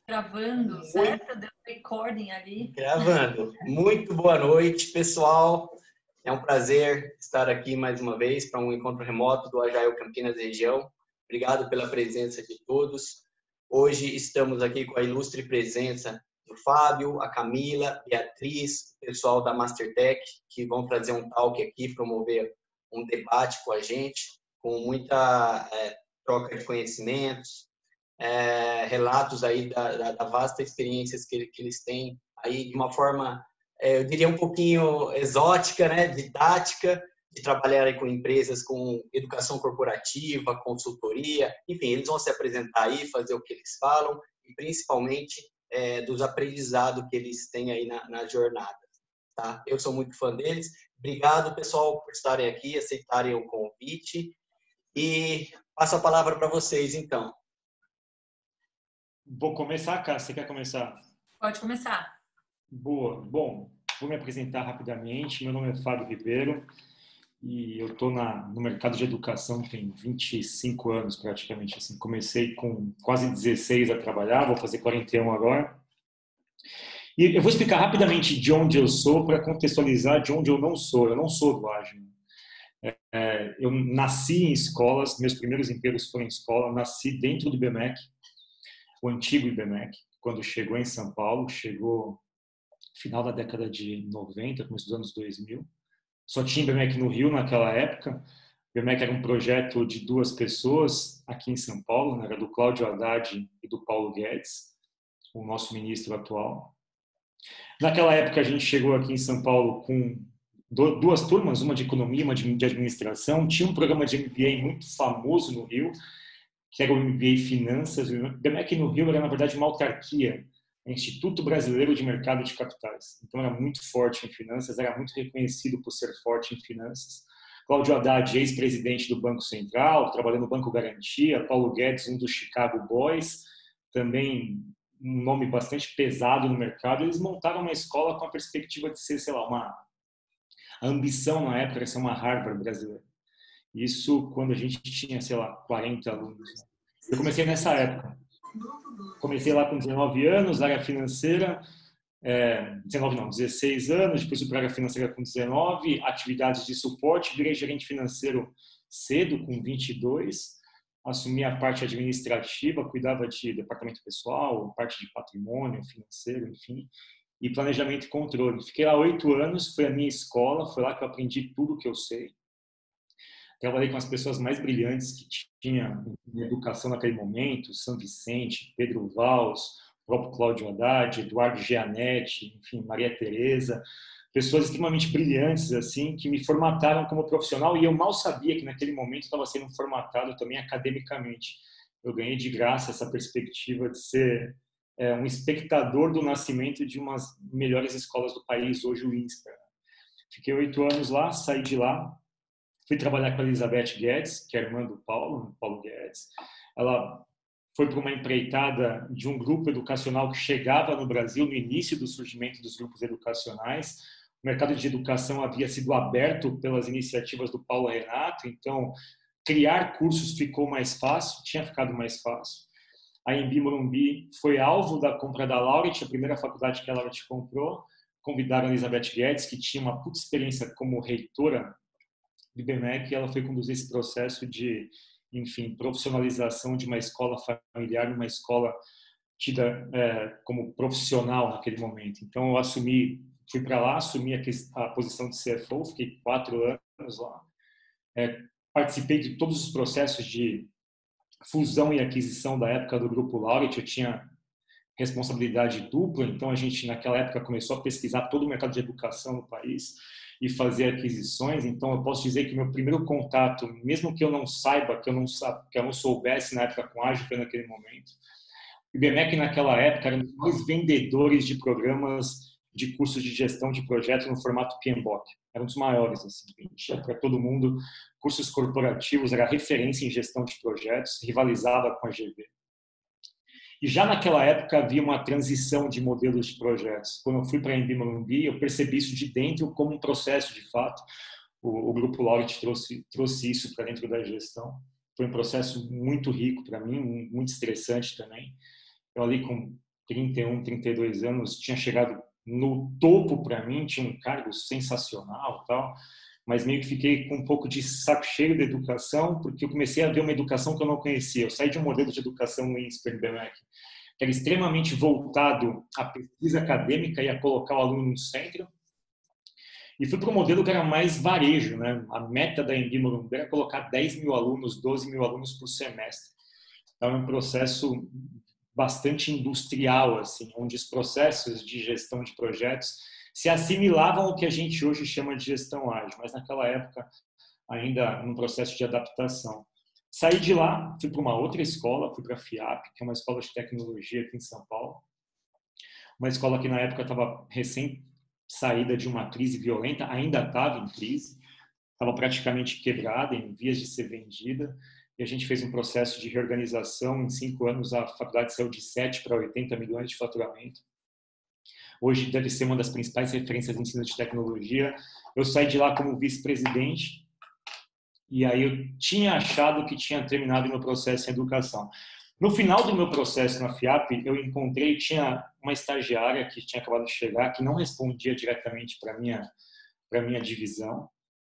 Gravando, certo? Deu recording ali. Gravando. Muito boa noite, pessoal. É um prazer estar aqui mais uma vez para um encontro remoto do Agile Campinas Região. Obrigado pela presença de todos. Hoje estamos aqui com a ilustre presença do Fábio, a Camila, a Beatriz, o pessoal da Mastertech, que vão trazer um talk aqui, promover um debate com a gente, com muita troca de conhecimentos, relatos aí da vasta experiência que eles têm aí de uma forma, eu diria um pouquinho exótica, né, didática, de trabalhar aí com empresas com educação corporativa, consultoria, enfim, eles vão se apresentar aí, fazer o que eles falam e principalmente dos aprendizados que eles têm aí na jornada, tá? Eu sou muito fã deles. Obrigado, pessoal, por estarem aqui, aceitarem o convite e passo a palavra para vocês, então. Vou começar, Cássio. Você quer começar? Pode começar. Boa. Bom, vou me apresentar rapidamente. Meu nome é Fábio Ribeiro e eu estou no mercado de educação tem 25 anos praticamente. Assim, comecei com quase 16 a trabalhar, vou fazer 41 agora. E eu vou explicar rapidamente de onde eu sou para contextualizar de onde eu não sou. Eu não sou do Agile. Eu nasci em escolas, meus primeiros empregos foram em escola, nasci dentro do IBMEC, o antigo IBMEC, quando chegou em São Paulo, chegou final da década de 90, começo dos anos 2000. Só tinha IBMEC no Rio naquela época. O IBMEC era um projeto de 2 pessoas aqui em São Paulo, né? Era do Cláudio Haddad e do Paulo Guedes, o nosso ministro atual. Naquela época a gente chegou aqui em São Paulo com 2 turmas, uma de economia, uma de administração. Tinha um programa de MBA muito famoso no Rio, que era o MBA Finanças. O IBMEC no Rio era, na verdade, uma autarquia, Instituto Brasileiro de Mercado de Capitais. Então, era muito forte em finanças, era muito reconhecido por ser forte em finanças. Cláudio Haddad, ex-presidente do Banco Central, trabalhando no Banco Garantia. Paulo Guedes, um dos Chicago Boys, também um nome bastante pesado no mercado. Eles montaram uma escola com a perspectiva de ser, sei lá, a ambição na época era ser uma Harvard brasileira. Isso quando a gente tinha, sei lá, 40 alunos. Eu comecei nessa época. Comecei lá com 19 anos, área financeira, 16 anos, depois fui para a área financeira com 19, atividades de suporte, virei gerente financeiro cedo, com 22, assumi a parte administrativa, cuidava de departamento pessoal, parte de patrimônio financeiro, enfim, e planejamento e controle. Fiquei lá 8 anos, foi a minha escola, foi lá que eu aprendi tudo o que eu sei. Trabalhei com as pessoas mais brilhantes que tinha em educação naquele momento, São Vicente, Pedro Valls, o próprio Cláudio Haddad, Eduardo Gianetti, enfim, Maria Tereza, pessoas extremamente brilhantes, assim, que me formataram como profissional e eu mal sabia que naquele momento estava sendo formatado também academicamente. Eu ganhei de graça essa perspectiva de ser um espectador do nascimento de umas melhores escolas do país, hoje o INSPER. Fiquei 8 anos lá, saí de lá, fui trabalhar com a Elizabeth Guedes, que é irmã do Paulo Guedes. Ela foi para uma empreitada de um grupo educacional que chegava no Brasil no início do surgimento dos grupos educacionais. O mercado de educação havia sido aberto pelas iniciativas do Paulo Renato, então criar cursos ficou mais fácil, tinha ficado mais fácil. A Anhembi Morumbi foi alvo da compra da Laureate, a primeira faculdade que a Laureate comprou. Convidaram a Elizabeth Guedes, que tinha uma puta experiência como reitora do IBMEC, e ela foi conduzir esse processo de, enfim, profissionalização de uma escola familiar, uma escola tida como profissional naquele momento. Então, eu fui para lá, assumi a posição de CFO, fiquei 4 anos lá. Participei de todos os processos de fusão e aquisição da época do Grupo Laureate. Eu tinha responsabilidade dupla, então a gente naquela época começou a pesquisar todo o mercado de educação no país e fazer aquisições. Então eu posso dizer que meu primeiro contato, mesmo que eu não saiba, que eu não soubesse na época com Agile, foi naquele momento. O IBMEC naquela época era um dos mais vendedores de programas de cursos de gestão de projetos no formato PMBOK. Era um dos maiores, assim, tinha para todo mundo. Cursos corporativos, era referência em gestão de projetos, rivalizava com a GV. E já naquela época havia uma transição de modelos de projetos. Quando eu fui para a Anhembi Morumbi, eu percebi isso de dentro como um processo de fato. O Grupo Laureate trouxe isso para dentro da gestão. Foi um processo muito rico para mim, muito estressante também. Eu ali com 31, 32 anos, tinha chegado no topo para mim, tinha um cargo sensacional, tal, mas meio que fiquei com um pouco de saco cheio da educação, porque eu comecei a ver uma educação que eu não conhecia. Eu saí de um modelo de educação no INSPER, que era extremamente voltado à pesquisa acadêmica e a colocar o aluno no centro, e fui para um modelo que era mais varejo, né? A meta da Anhembi Morumbi era colocar 10 mil alunos, 12 mil alunos por semestre. Então, é um processo bastante industrial, assim, onde os processos de gestão de projetos se assimilavam ao que a gente hoje chama de gestão ágil, mas naquela época ainda num processo de adaptação. Saí de lá, fui para uma outra escola, fui para a FIAP, que é uma escola de tecnologia aqui em São Paulo. Uma escola que na época estava recém saída de uma crise violenta, ainda estava em crise, estava praticamente quebrada, em vias de ser vendida, e a gente fez um processo de reorganização. Em 5 anos, a faculdade saiu de 7 para 80 milhões de faturamento. Hoje deve ser uma das principais referências de ensino de tecnologia. Eu saí de lá como vice-presidente, e aí eu tinha achado que tinha terminado o meu processo em educação. No final do meu processo na FIAP, eu encontrei, tinha uma estagiária que tinha acabado de chegar, que não respondia diretamente para minha divisão,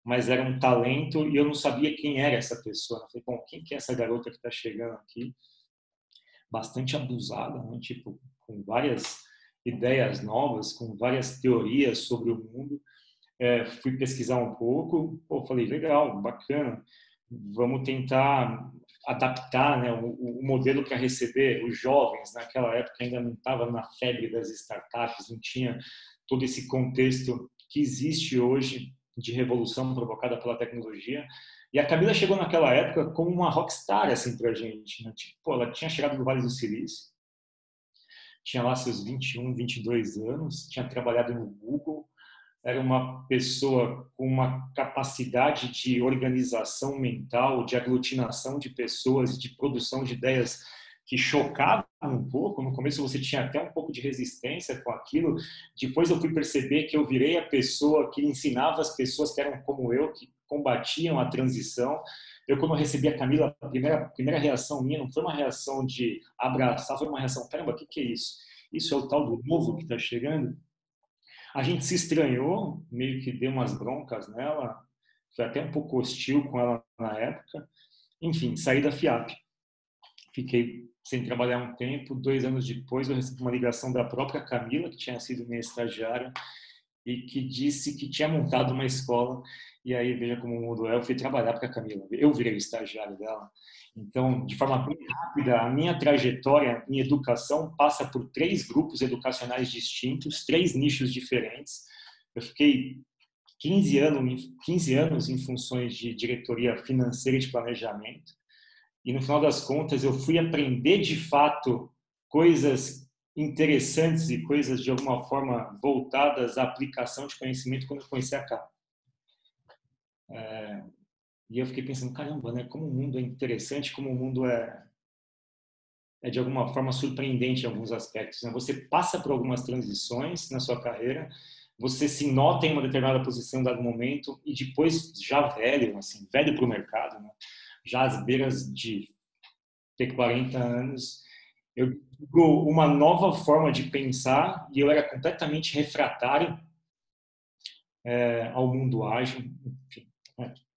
mas era um talento e eu não sabia quem era essa pessoa. Eu falei, bom, quem que é essa garota que está chegando aqui? Bastante abusada, né? Tipo, com várias ideias novas, com várias teorias sobre o mundo. Fui pesquisar um pouco, falei, legal, bacana, vamos tentar adaptar, né, o modelo para receber os jovens. Naquela época ainda não estava na febre das startups, não tinha todo esse contexto que existe hoje de revolução provocada pela tecnologia. E a Camila chegou naquela época como uma rockstar assim, para a gente. Né? Tipo, ela tinha chegado do Vale do Silício, tinha lá seus 21, 22 anos, tinha trabalhado no Google, era uma pessoa com uma capacidade de organização mental, de aglutinação de pessoas, de produção de ideias que chocavam um pouco. No começo você tinha até um pouco de resistência com aquilo. Depois eu fui perceber que eu virei a pessoa que ensinava as pessoas que eram como eu, que combatiam a transição. Eu, quando recebi a Camila, a primeira reação minha não foi uma reação de abraçar, foi uma reação, caramba, o que é isso? Isso é o tal do novo que está chegando? A gente se estranhou, meio que deu umas broncas nela, foi até um pouco hostil com ela na época. Enfim, saí da FIAP. Fiquei sem trabalhar um tempo. 2 anos depois, eu recebi uma ligação da própria Camila, que tinha sido minha estagiária, e que disse que tinha montado uma escola. E aí, veja como o mundo é, eu fui trabalhar para a Camila. Eu virei o estagiário dela. Então, de forma bem rápida, a minha trajetória em educação passa por 3 grupos educacionais distintos, 3 nichos diferentes. Eu fiquei 15 anos em funções de diretoria financeira e de planejamento. E, no final das contas, eu fui aprender, de fato, coisas interessantes e coisas, de alguma forma, voltadas à aplicação de conhecimento quando eu conheci a Cá. E eu fiquei pensando, caramba, né? Como o mundo é interessante, como o mundo é de alguma forma surpreendente em alguns aspectos. Né? Você passa por algumas transições na sua carreira, você se nota em uma determinada posição em dado momento e depois, já velho, assim, velho para o mercado, né? Já às beiras de ter 40 anos, eu digo uma nova forma de pensar e eu era completamente refratário ao mundo ágil. Enfim,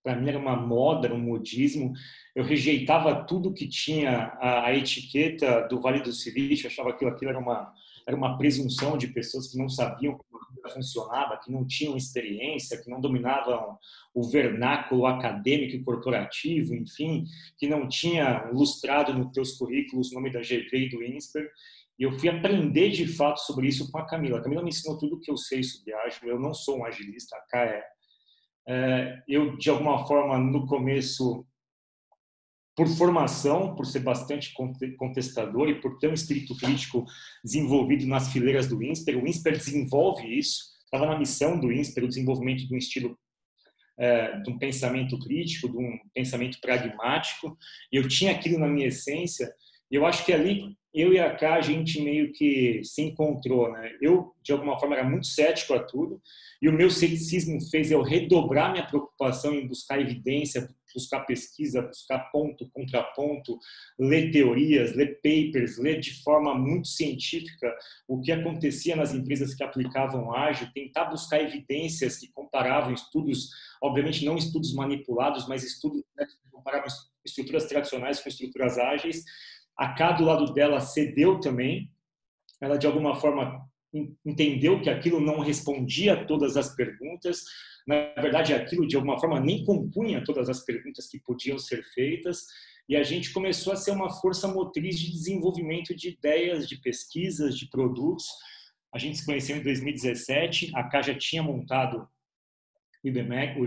para mim era uma moda, era um modismo. Eu rejeitava tudo que tinha a etiqueta do Vale do Silício, achava que aquilo era uma presunção de pessoas que não sabiam como aquilo funcionava, que não tinham experiência, que não dominavam o vernáculo acadêmico e corporativo, enfim, que não tinha lustrado nos teus currículos o nome da GV e do INSPER. E eu fui aprender de fato sobre isso com a Camila. A Camila me ensinou tudo o que eu sei sobre ágil. Eu não sou um agilista, a Cá é. Eu, de alguma forma, no começo, por formação, por ser bastante contestador e por ter um espírito crítico desenvolvido nas fileiras do INSPER, o INSPER desenvolve isso, estava na missão do INSPER o desenvolvimento de um estilo, de um pensamento crítico, de um pensamento pragmático, e eu tinha aquilo na minha essência, e eu acho que ali, eu e a Cá, a gente meio que se encontrou, né? Eu, de alguma forma, era muito cético a tudo, e o meu ceticismo fez eu redobrar minha preocupação em buscar evidência buscar pesquisa, buscar ponto, contraponto, ler teorias, ler papers, ler de forma muito científica o que acontecia nas empresas que aplicavam ágil, tentar buscar evidências que comparavam estudos, obviamente não estudos manipulados, mas estudos, né, que comparavam estruturas tradicionais com estruturas ágeis. A Cá, do lado dela, cedeu também. Ela, de alguma forma, entendeu que aquilo não respondia a todas as perguntas. Na verdade, aquilo, de alguma forma, nem compunha todas as perguntas que podiam ser feitas. E a gente começou a ser uma força motriz de desenvolvimento de ideias, de pesquisas, de produtos. A gente se conheceu em 2017. A Cá já tinha montado o IBMEC,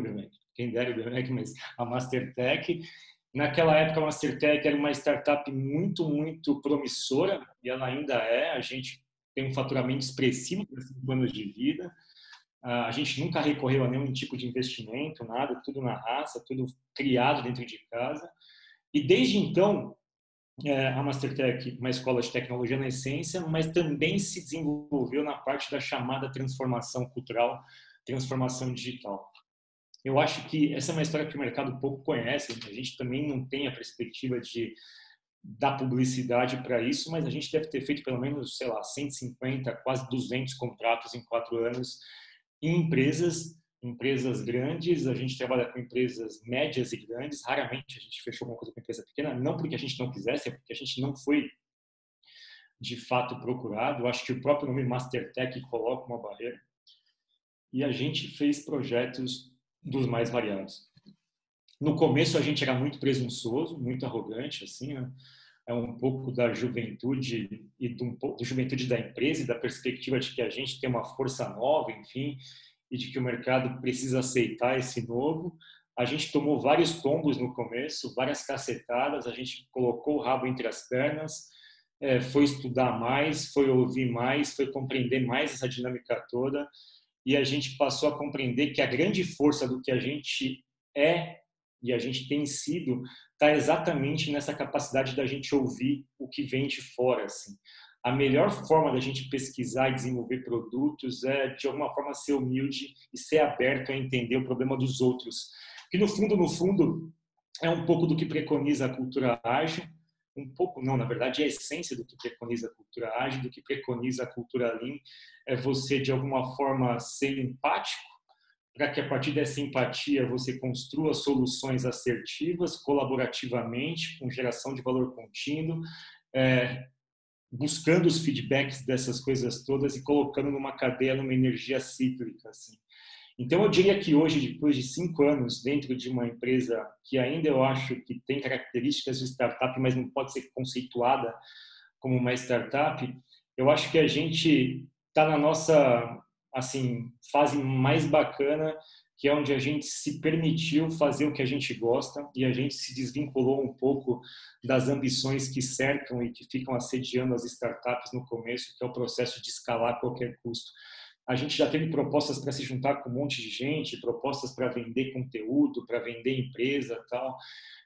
quem dera o IBMEC, mas a Mastertech. Naquela época, a Mastertech era uma startup muito, muito promissora, e ela ainda é. A gente tem um faturamento expressivo para 5 anos de vida. A gente nunca recorreu a nenhum tipo de investimento, nada, tudo na raça, tudo criado dentro de casa. E desde então, a Mastertech, uma escola de tecnologia na essência, mas também se desenvolveu na parte da chamada transformação cultural, transformação digital. Eu acho que essa é uma história que o mercado pouco conhece. A gente também não tem a perspectiva de dar publicidade para isso, mas a gente deve ter feito pelo menos, sei lá, 150, quase 200 contratos em 4 anos em empresas grandes. A gente trabalha com empresas médias e grandes. Raramente a gente fechou alguma coisa com empresa pequena, não porque a gente não quisesse, é porque a gente não foi de fato procurado. Eu acho que o próprio nome Mastertech coloca uma barreira. E a gente fez projetos dos mais variados. No começo a gente era muito presunçoso, muito arrogante, assim, né? É um pouco da juventude e um pouco da juventude da empresa e da perspectiva de que a gente tem uma força nova, enfim, e de que o mercado precisa aceitar esse novo. A gente tomou vários tombos no começo, várias cacetadas, a gente colocou o rabo entre as pernas, foi estudar mais, foi ouvir mais, foi compreender mais essa dinâmica toda, e a gente passou a compreender que a grande força do que a gente é e a gente tem sido está exatamente nessa capacidade da gente ouvir o que vem de fora, assim. A melhor forma da gente pesquisar e desenvolver produtos é, de alguma forma, ser humilde e ser aberto a entender o problema dos outros. Que, no fundo, é um pouco do que preconiza a cultura ágil, um pouco não, na verdade, é a essência do que preconiza a cultura ágil, do que preconiza a cultura Lean, é você, de alguma forma, ser empático, para que a partir dessa empatia você construa soluções assertivas, colaborativamente, com geração de valor contínuo, buscando os feedbacks dessas coisas todas e colocando numa cadeia, numa energia cíclica, assim. Então, eu diria que hoje, depois de 5 anos dentro de uma empresa que ainda eu acho que tem características de startup, mas não pode ser conceituada como uma startup, eu acho que a gente está na nossa, assim, fase mais bacana, que é onde a gente se permitiu fazer o que a gente gosta e a gente se desvinculou um pouco das ambições que cercam e que ficam assediando as startups no começo, que é o processo de escalar a qualquer custo. A gente já teve propostas para se juntar com um monte de gente, propostas para vender conteúdo, para vender empresa e tal.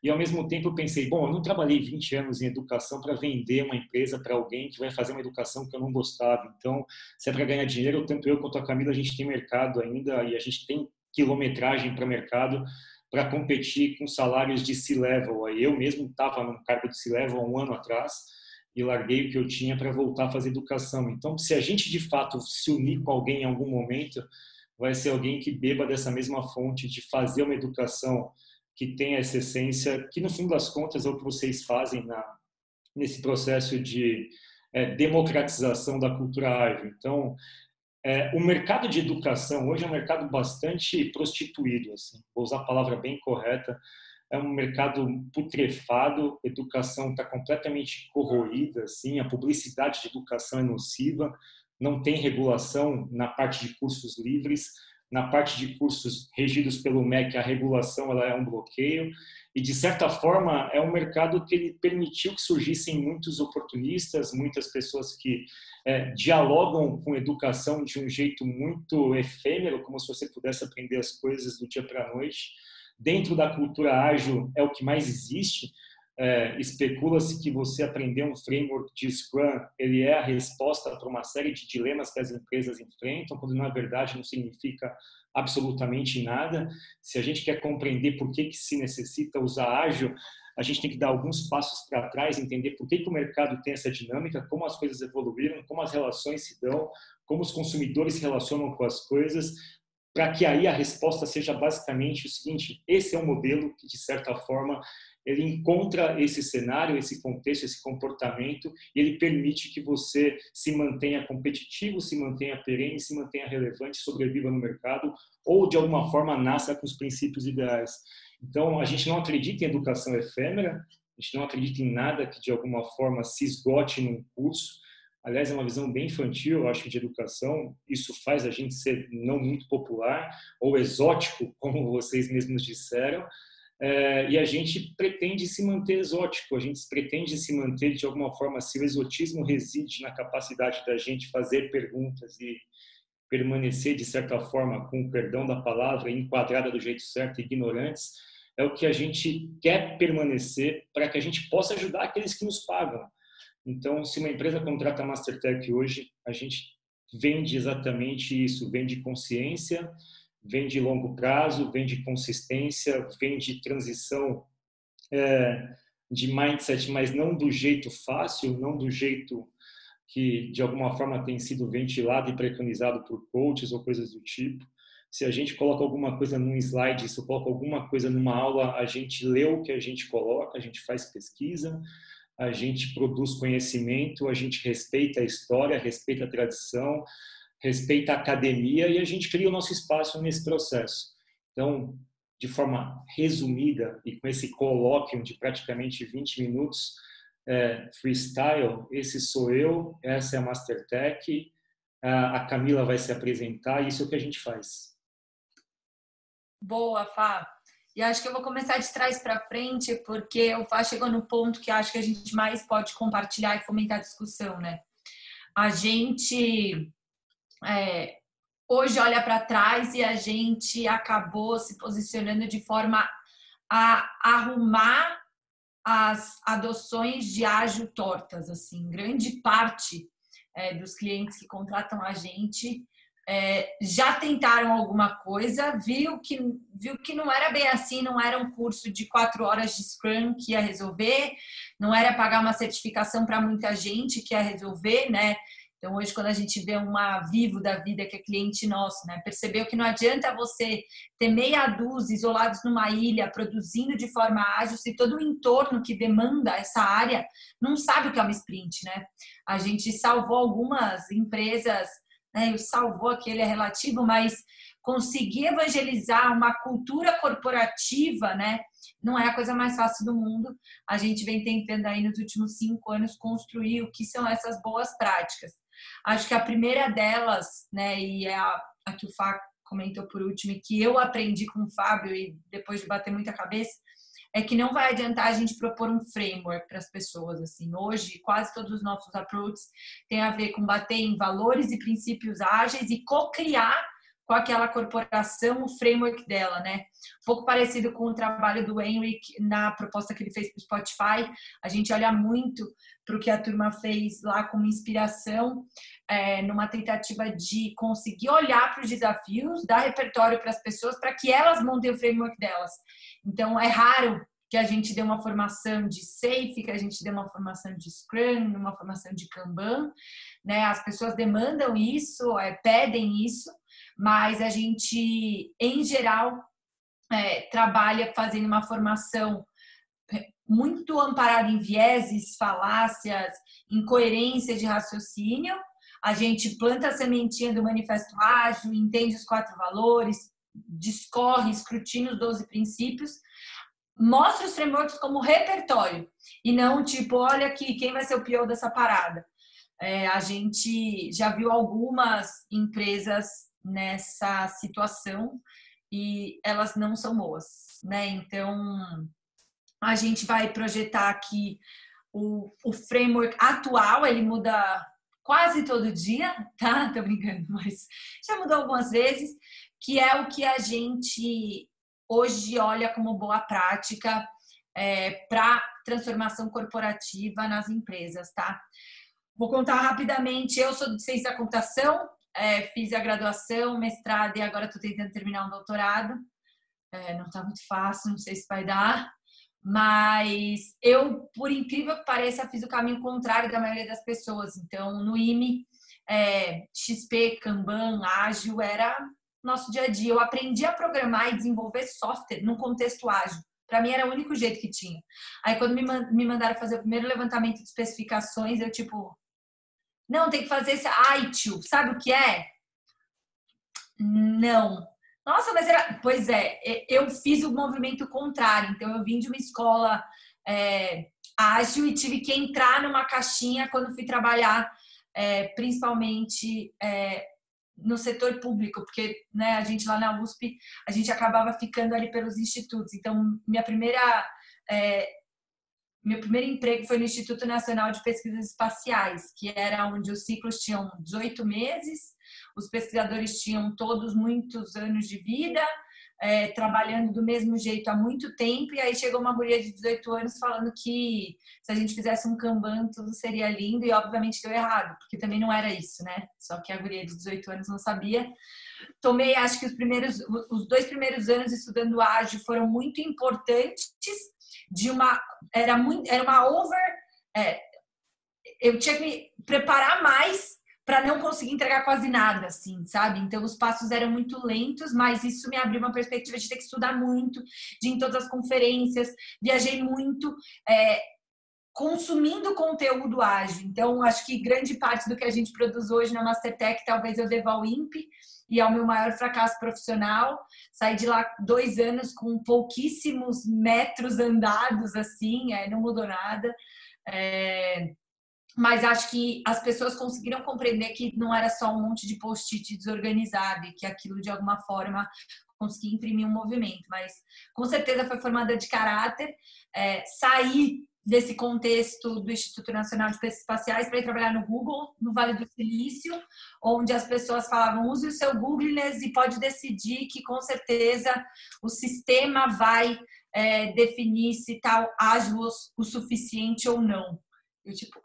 E, ao mesmo tempo, eu pensei, bom, eu não trabalhei 20 anos em educação para vender uma empresa para alguém que vai fazer uma educação que eu não gostava. Então, se é para ganhar dinheiro, tanto eu quanto a Camila, a gente tem mercado ainda e a gente tem quilometragem para mercado para competir com salários de C-level. Aí eu mesmo estava num cargo de C-level há 1 ano atrás e larguei o que eu tinha para voltar a fazer educação. Então, se a gente, de fato, se unir com alguém em algum momento, vai ser alguém que beba dessa mesma fonte de fazer uma educação que tem essa essência, que, no fim das contas, é o que vocês fazem nesse processo de democratização da cultura ágil. Então, o mercado de educação hoje é um mercado bastante prostituído, assim, vou usar a palavra bem correta, é um mercado putrefado, a educação está completamente corroída, assim, a publicidade de educação é nociva, não tem regulação na parte de cursos livres, na parte de cursos regidos pelo MEC, a regulação ela é um bloqueio, e, de certa forma, é um mercado que ele permitiu que surgissem muitos oportunistas, muitas pessoas que dialogam com educação de um jeito muito efêmero, como se você pudesse aprender as coisas do dia para a noite. Dentro da cultura ágil é o que mais existe. especula-se que você aprender um framework de Scrum, ele é a resposta para uma série de dilemas que as empresas enfrentam, quando na verdade não significa absolutamente nada. Se a gente quer compreender por que se necessita usar ágil, a gente tem que dar alguns passos para trás, entender por que o mercado tem essa dinâmica, como as coisas evoluíram, como as relações se dão, como os consumidores se relacionam com as coisas, para que aí a resposta seja basicamente o seguinte: esse é um modelo que, de certa forma, ele encontra esse cenário, esse contexto, esse comportamento, e ele permite que você se mantenha competitivo, se mantenha perene, se mantenha relevante, sobreviva no mercado, ou de alguma forma nasça com os princípios ideais. Então, a gente não acredita em educação efêmera, a gente não acredita em nada que de alguma forma se esgote num curso. Aliás, é uma visão bem infantil, eu acho, de educação. Isso faz a gente ser não muito popular ou exótico, como vocês mesmos disseram. E a gente pretende se manter exótico, a gente pretende se manter de alguma forma, se o exotismo reside na capacidade da gente fazer perguntas e permanecer, de certa forma, com o perdão da palavra, enquadrada do jeito certo, ignorantes, é o que a gente quer permanecer para que a gente possa ajudar aqueles que nos pagam. Então, se uma empresa contrata a Mastertech hoje, a gente vende exatamente isso, vende consciência, vende longo prazo, vende consistência, vende transição de mindset, mas não do jeito fácil, não do jeito que de alguma forma tem sido ventilado e preconizado por coaches ou coisas do tipo. Se a gente coloca alguma coisa num slide, se eu coloco alguma coisa numa aula, a gente lê o que a gente coloca, a gente faz pesquisa, a gente produz conhecimento, a gente respeita a história, respeita a tradição, respeita a academia e a gente cria o nosso espaço nesse processo. Então, de forma resumida e com esse colóquio de praticamente 20 minutos, freestyle, esse sou eu, essa é a Mastertech, a Camila vai se apresentar e isso é o que a gente faz. Boa, Fá. E acho que eu vou começar de trás para frente, porque o Fá chegou no ponto que acho que a gente mais pode compartilhar e fomentar a discussão, né? A gente hoje olha para trás e a gente acabou se posicionando de forma a arrumar as adoções de ágil tortas, assim. Grande parte dos clientes que contratam a gente já tentaram alguma coisa, viu que não era bem assim, não era um curso de 4 horas de Scrum que ia resolver, não era pagar uma certificação para muita gente que ia resolver, né? Então, hoje, quando a gente vê uma Vivo da vida, que é cliente nosso, né? Percebeu que não adianta você ter meia dúzia isolados numa ilha, produzindo de forma ágil, se todo o entorno que demanda essa área não sabe o que é uma sprint, né? A gente salvou algumas empresas, né? Salvou aquele é relativo, mas conseguir evangelizar uma cultura corporativa, né? Não é a coisa mais fácil do mundo. A gente vem tentando aí nos últimos 5 anos construir o que são essas boas práticas. Acho que a primeira delas, né, e é a que o Fá comentou por último, e que eu aprendi com o Fábio e depois de bater muita cabeça, é que não vai adiantar a gente propor um framework para as pessoas. Assim, hoje, quase todos os nossos approaches têm a ver com bater em valores e princípios ágeis e co-criar com aquela corporação o framework dela, né? Um pouco parecido com o trabalho do Henrik na proposta que ele fez para o Spotify. A gente olha muito para o que a turma fez lá como inspiração, numa tentativa de conseguir olhar para os desafios, dar repertório para as pessoas para que elas montem o framework delas. Então, é raro que a gente dê uma formação de Safe, que a gente dê uma formação de Scrum, uma formação de Kanban, né? As pessoas demandam isso, pedem isso, mas a gente, em geral, trabalha fazendo uma formação muito amparada em vieses, falácias, incoerência de raciocínio. A gente planta a sementinha do Manifesto Ágil, entende os 4 valores, discorre, escrutina os 12 princípios, mostra os frameworks como repertório e não tipo, olha aqui, quem vai ser o pior dessa parada. A gente já viu algumas empresas nessa situação e elas não são boas, né? Então, a gente vai projetar aqui o framework atual, ele muda quase todo dia, tá? Tô brincando, mas já mudou algumas vezes, que é o que a gente hoje olha como boa prática para transformação corporativa nas empresas, tá? Vou contar rapidamente. Eu sou de ciência da computação, fiz a graduação, mestrado e agora estou tentando terminar um doutorado. Não está muito fácil, não sei se vai dar, mas eu, por incrível que pareça, fiz o caminho contrário da maioria das pessoas. Então, no IME, XP, Kanban, Ágil era nosso dia a dia. Eu aprendi a programar e desenvolver software num contexto ágil. Para mim era o único jeito que tinha. Aí quando me mandaram fazer o primeiro levantamento de especificações, eu tipo, não, tem que fazer esse ITIL, sabe o que é? Não. Nossa, mas era... Pois é, eu fiz o movimento contrário. Então eu vim de uma escola ágil e tive que entrar numa caixinha quando fui trabalhar, principalmente no setor público, porque, né, a gente lá na USP, a gente acabava ficando ali pelos institutos. Então, meu primeiro emprego foi no Instituto Nacional de Pesquisas Espaciais, que era onde os ciclos tinham 18 meses, os pesquisadores tinham todos muitos anos de vida, trabalhando do mesmo jeito há muito tempo, e aí chegou uma guria de 18 anos falando que se a gente fizesse um Kanban tudo seria lindo, e obviamente deu errado, porque também não era isso, né? Só que a guria de 18 anos não sabia. Tomei, acho que os 2 primeiros anos estudando ágil foram muito importantes, era uma eu tinha que me preparar mais para não conseguir entregar quase nada, assim, sabe? Então, os passos eram muito lentos, mas isso me abriu uma perspectiva de ter que estudar muito, de ir em todas as conferências, viajei muito, consumindo conteúdo ágil. Então, acho que grande parte do que a gente produz hoje na Mastertech, talvez eu deva ao INPE e ao meu maior fracasso profissional. Saí de lá 2 anos com pouquíssimos metros andados, assim, não mudou nada. Mas acho que as pessoas conseguiram compreender que não era só um monte de post-it desorganizado e que aquilo, de alguma forma, conseguia imprimir um movimento. Mas, com certeza, foi formada de caráter. Saí desse contexto do Instituto Nacional de Pesquisas Espaciais para ir trabalhar no Google, no Vale do Silício, onde as pessoas falavam, use o seu Googleness e pode decidir que, com certeza, o sistema vai definir se está ágil o suficiente ou não. Eu, tipo...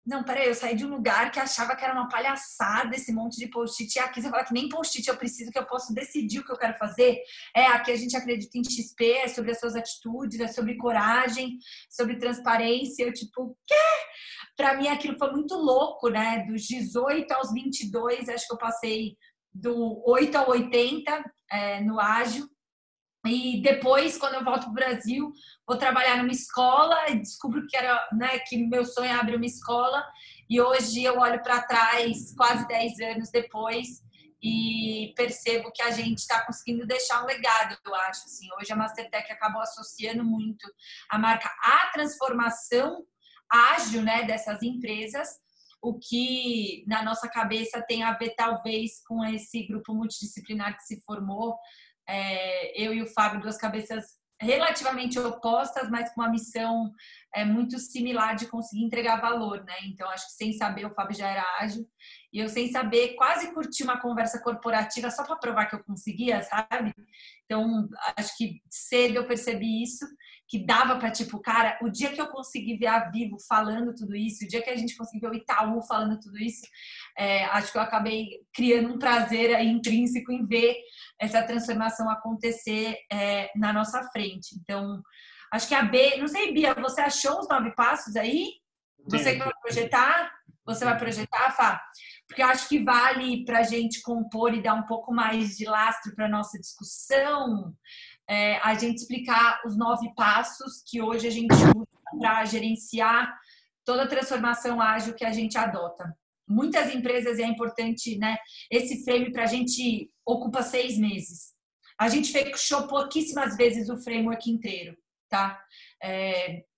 Não, peraí, eu saí de um lugar que achava que era uma palhaçada esse monte de post-it. E aqui você fala que nem post-it eu preciso, que eu posso decidir o que eu quero fazer. Aqui a gente acredita em XP, é sobre as suas atitudes, é sobre coragem, sobre transparência. Eu, tipo, quê? Pra mim aquilo foi muito louco, né? Dos 18 aos 22, acho que eu passei do 8 ao 80 no ágil. E depois, quando eu volto para o Brasil, vou trabalhar numa escola e descubro que que meu sonho é abrir uma escola. E hoje eu olho para trás, quase 10 anos depois, e percebo que a gente está conseguindo deixar um legado, eu acho. Assim. Hoje a Mastertech acabou associando muito a marca à transformação ágil, né, dessas empresas, o que na nossa cabeça tem a ver talvez com esse grupo multidisciplinar que se formou. Eu e o Fábio, 2 cabeças relativamente opostas, mas com uma missão muito similar de conseguir entregar valor, né? Então, acho que sem saber, o Fábio já era ágil, e eu sem saber, quase curti uma conversa corporativa só para provar que eu conseguia, sabe? Então, acho que cedo eu percebi isso, que dava para, tipo, cara, o dia que eu consegui ver a Vivo falando tudo isso, o dia que a gente conseguiu ver o Itaú falando tudo isso, acho que eu acabei criando um prazer intrínseco em ver essa transformação acontecer na nossa frente. Então, acho que a B... Não sei, Bia, você achou os 9 passos aí? Você que vai projetar? Você vai projetar, Fá? Porque eu acho que vale para a gente compor e dar um pouco mais de lastro para a nossa discussão, a gente explicar os 9 passos que hoje a gente usa para gerenciar toda a transformação ágil que a gente adota. Muitas empresas, é importante, né? Esse frame para a gente ocupa 6 meses. A gente fechou pouquíssimas vezes o framework inteiro, tá?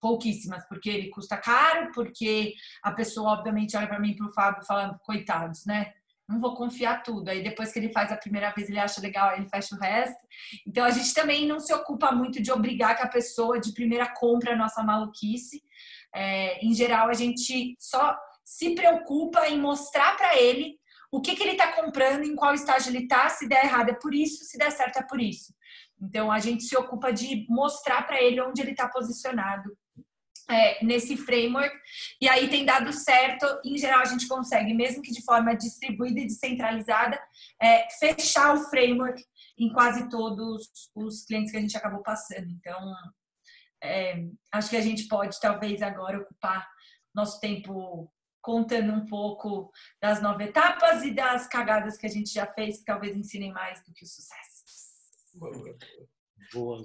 Pouquíssimas, porque ele custa caro, porque a pessoa, obviamente, olha para mim e para o Fábio falando, coitados, né? Não vou confiar tudo. Aí depois que ele faz a primeira vez, ele acha legal, aí ele fecha o resto. Então, a gente também não se ocupa muito de obrigar que a pessoa de primeira compre a nossa maluquice. Em geral, a gente só se preocupa em mostrar para ele o que ele está comprando, em qual estágio ele está, se der errado é por isso, se der certo é por isso. Então, a gente se ocupa de mostrar para ele onde ele está posicionado nesse framework, e aí tem dado certo. Em geral, a gente consegue, mesmo que de forma distribuída e descentralizada, fechar o framework em quase todos os clientes que a gente acabou passando. Então, acho que a gente pode, talvez, agora ocupar nosso tempo contando um pouco das 9 etapas e das cagadas que a gente já fez, que talvez ensinem mais do que o sucesso.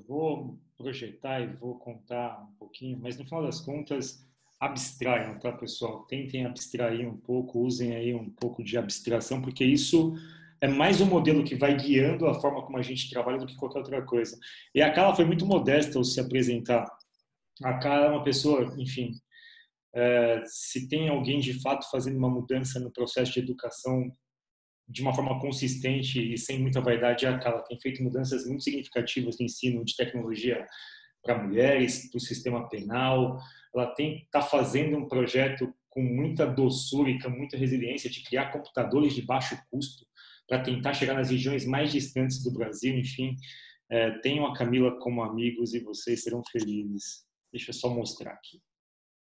Vou projetar e vou contar um pouquinho, mas no final das contas, abstraiam, tá, pessoal? Tentem abstrair um pouco, usem aí um pouco de abstração, porque isso é mais um modelo que vai guiando a forma como a gente trabalha do que qualquer outra coisa. E a Carla foi muito modesta ao se apresentar. A Carla é uma pessoa, enfim, se tem alguém de fato fazendo uma mudança no processo de educação de uma forma consistente e sem muita vaidade, é a Carla. Tem feito mudanças muito significativas no ensino de tecnologia para mulheres, para o sistema penal. Ela está fazendo um projeto com muita doçura e com muita resiliência de criar computadores de baixo custo para tentar chegar nas regiões mais distantes do Brasil. Enfim, tenham a Camila como amigos e vocês serão felizes. Deixa eu só mostrar aqui.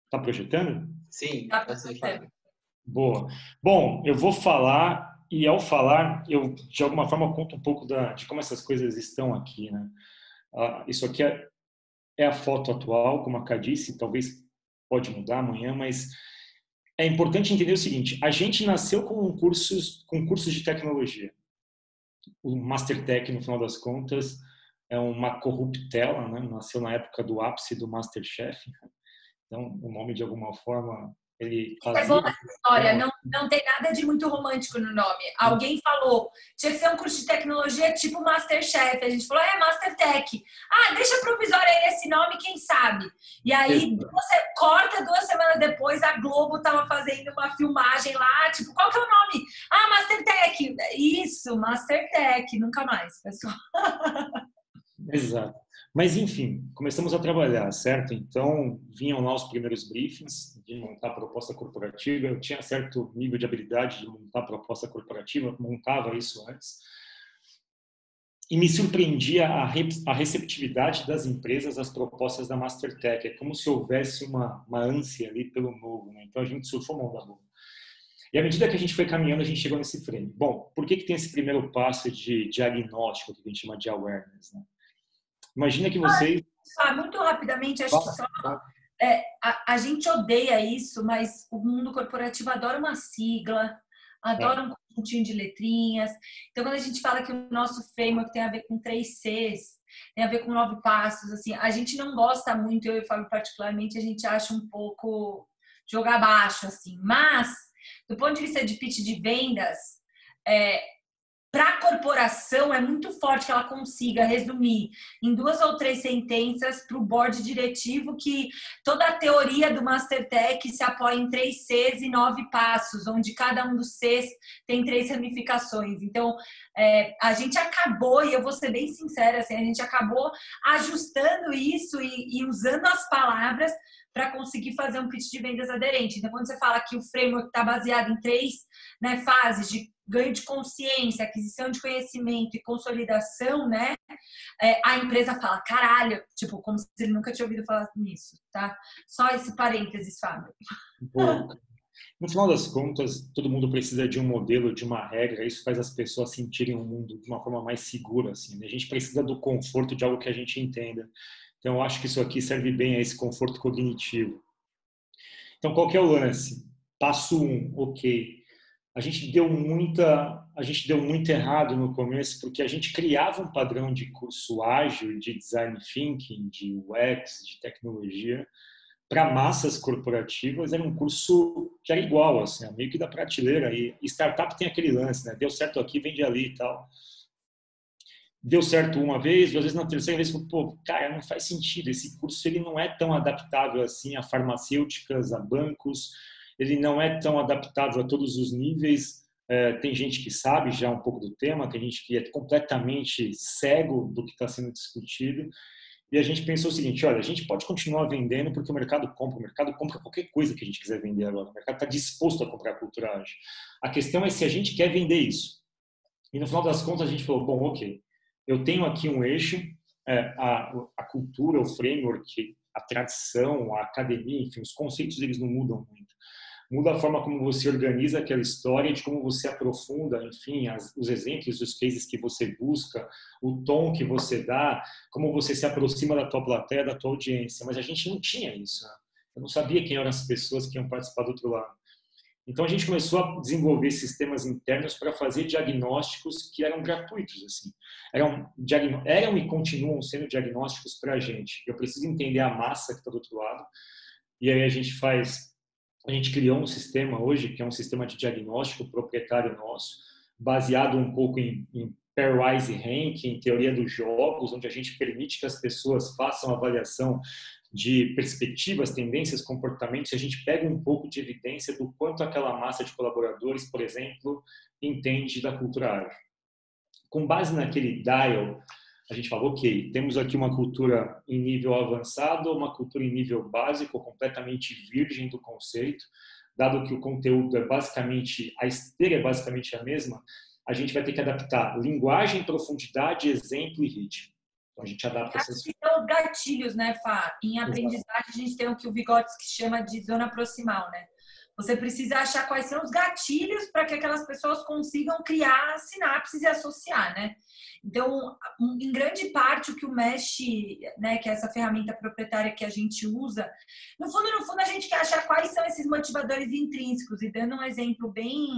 Está projetando? Sim, está projetando. Boa. Bom, eu vou falar e ao falar eu de alguma forma conto um pouco de como essas coisas estão aqui, né? Isso aqui é a foto atual, como a Ká disse, talvez pode mudar amanhã, mas é importante entender o seguinte: a gente nasceu com cursos de tecnologia. O Mastertech, no final das contas, é uma corruptela, né? Nasceu na época do ápice do Masterchef. Então, o nome, de alguma forma, ele fazia... É boa essa história, não tem nada de muito romântico no nome. Alguém falou, tinha que ser um curso de tecnologia tipo Masterchef. A gente falou, Mastertech. Deixa provisório aí esse nome, quem sabe? E aí, corta 2 semanas depois, a Globo estava fazendo uma filmagem lá, tipo, qual que é o nome? Mastertech. Isso, Mastertech, nunca mais, pessoal. Exato. Mas, enfim, começamos a trabalhar, certo? Então, vinham lá os primeiros briefings de montar a proposta corporativa. Eu tinha certo nível de habilidade de montar a proposta corporativa, montava isso antes. E me surpreendia a receptividade das empresas às propostas da Mastertech. É como se houvesse uma ânsia ali pelo novo, né? Então, a gente surfou mão da boa. E à medida que a gente foi caminhando, a gente chegou nesse frame. Bom, por que tem esse primeiro passo de diagnóstico, que a gente chama de awareness, né? Imagina que vocês... Muito rapidamente, acho que só... a gente odeia isso, mas o mundo corporativo adora uma sigla, adora um conjuntinho de letrinhas. Então, quando a gente fala que o nosso framework tem a ver com 3 Cs, tem a ver com 9 passos, assim, a gente não gosta muito, eu falo particularmente, a gente acha um pouco jogar baixo, assim. Mas, do ponto de vista de pitch de vendas, para a corporação é muito forte que ela consiga resumir em 2 ou 3 sentenças para o board diretivo que toda a teoria do Mastertech se apoia em 3 Cs e 9 passos, onde cada um dos Cs tem 3 ramificações. Então, a gente acabou, e eu vou ser bem sincera, assim, a gente acabou ajustando isso e usando as palavras para conseguir fazer um pitch de vendas aderente. Então, quando você fala que o framework está baseado em 3 fases de ganho de consciência, aquisição de conhecimento e consolidação, né? A empresa fala, caralho, tipo, como se ele nunca tinha ouvido falar nisso, tá? Só esse parênteses, Fábio. No final das contas, todo mundo precisa de um modelo, de uma regra. Isso faz as pessoas sentirem o mundo de uma forma mais segura, assim, né? A gente precisa do conforto de algo que a gente entenda. Então, eu acho que isso aqui serve bem a esse conforto cognitivo. Então, qual que é o lance? Passo 1, ok. A gente deu muito errado no começo, porque a gente criava um padrão de curso ágil, de design thinking, de UX, de tecnologia, para massas corporativas. Era um curso que era igual, assim, meio que da prateleira. E startup tem aquele lance, né? Deu certo aqui, vende ali e tal. Deu certo uma vez, 2 vezes, na terceira vez, pô, cara, não faz sentido. Esse curso ele não é tão adaptável assim a farmacêuticas, a bancos. Ele não é tão adaptável a todos os níveis. Tem gente que sabe já um pouco do tema, tem gente que é completamente cego do que está sendo discutido. E a gente pensou o seguinte, olha, a gente pode continuar vendendo porque o mercado compra qualquer coisa que a gente quiser vender agora. O mercado está disposto a comprar a cultura ágil. A questão é se a gente quer vender isso. E no final das contas a gente falou, bom, ok, eu tenho aqui um eixo, a cultura, o framework a tradição, a academia, enfim, os conceitos eles não mudam muito. Muda a forma como você organiza aquela história, de como você aprofunda, enfim, os exemplos, os cases que você busca, o tom que você dá, como você se aproxima da tua plateia, da tua audiência. Mas a gente não tinha isso, né? Eu não sabia quem eram as pessoas que iam participar do outro lado. Então a gente começou a desenvolver sistemas internos para fazer diagnósticos que eram gratuitos, assim. Eram e continuam sendo diagnósticos para a gente. Eu preciso entender a massa que está do outro lado. E aí a gente criou um sistema hoje, que é um sistema de diagnóstico proprietário nosso, baseado um pouco em pairwise ranking, em teoria dos jogos, onde a gente permite que as pessoas façam avaliação de perspectivas, tendências, comportamentos, e a gente pega um pouco de evidência do quanto aquela massa de colaboradores, por exemplo, entende da cultura ágil. Com base naquele dial, a gente falou, ok, temos aqui uma cultura em nível avançado, uma cultura em nível básico, completamente virgem do conceito, dado que o conteúdo é basicamente, a esteira é basicamente a mesma, a gente vai ter que adaptar linguagem, profundidade, exemplo e ritmo. Então, a gente adapta essas... São gatilhos, né, Fá? Em aprendizagem, a gente tem o que o Vygotsky chama de zona proximal, né? Você precisa achar quais são os gatilhos para que aquelas pessoas consigam criar sinapses e associar, né? Então, em grande parte, o que o Mesh, né, que é essa ferramenta proprietária que a gente usa, no fundo, a gente quer achar quais são esses motivadores intrínsecos. E dando um exemplo bem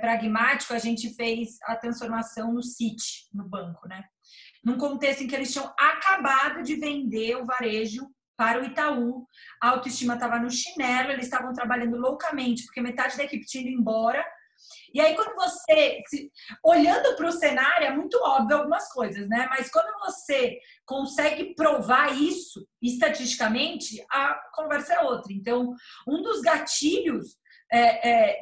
pragmático, a gente fez a transformação no Citi, no banco, né? Num contexto em que eles tinham acabado de vender o varejo para o Itaú, a autoestima estava no chinelo, eles estavam trabalhando loucamente, porque metade da equipe tinha ido embora. E aí, quando você, olhando para o cenário, é muito óbvio algumas coisas, né? Mas quando você consegue provar isso estatisticamente, a conversa é outra. Então, um dos gatilhos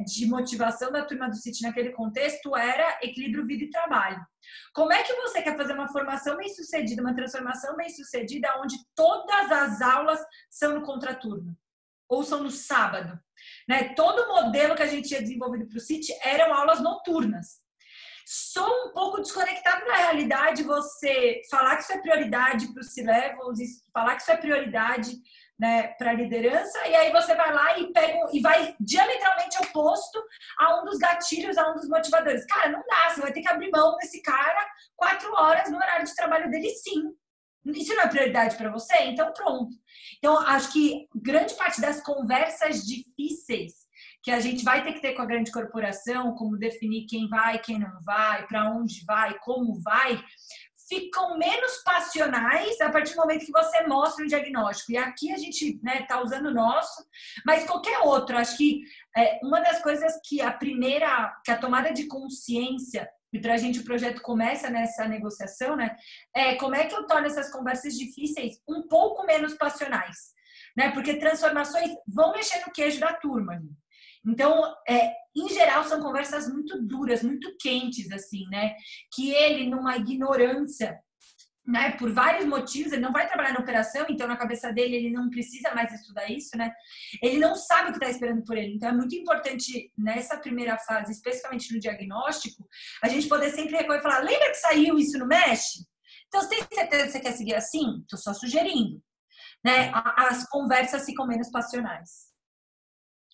de motivação da turma do Citi naquele contexto era equilíbrio vida e trabalho. Como é que você quer fazer uma formação bem-sucedida, uma transformação bem-sucedida, onde todas as aulas são no contraturno ou são no sábado? Né? Todo o modelo que a gente tinha desenvolvido para o Citi eram aulas noturnas. Só um pouco desconectado da realidade você falar que isso é prioridade para os C-levels, falar que isso é prioridade, né, para a liderança, e aí você vai lá e pega e vai diametralmente oposto a um dos gatilhos, a um dos motivadores. Cara, não dá, você vai ter que abrir mão desse cara 4 horas no horário de trabalho dele, sim. Isso não é prioridade para você? Então pronto. Então acho que grande parte das conversas difíceis que a gente vai ter que ter com a grande corporação, como definir quem vai, quem não vai, para onde vai, como vai, ficam menos passionais a partir do momento que você mostra um diagnóstico. E aqui a gente tá usando o nosso, mas qualquer outro. Acho que uma das coisas que a tomada de consciência, e para a gente o projeto começa nessa negociação, né, é como é que eu torno essas conversas difíceis um pouco menos passionais, né? Porque transformações vão mexer no queijo da turma. Então, em geral, são conversas muito duras, muito quentes, assim, né? Que ele, numa ignorância, né? Por vários motivos, ele não vai trabalhar na operação, então na cabeça dele ele não precisa mais estudar isso, né? Ele não sabe o que está esperando por ele. Então, é muito importante, nessa primeira fase, especificamente no diagnóstico, a gente poder sempre recorrer e falar, lembra que saiu isso no Mesh? Então, você tem certeza que você quer seguir assim? Estou só sugerindo. Né? As conversas ficam menos passionais.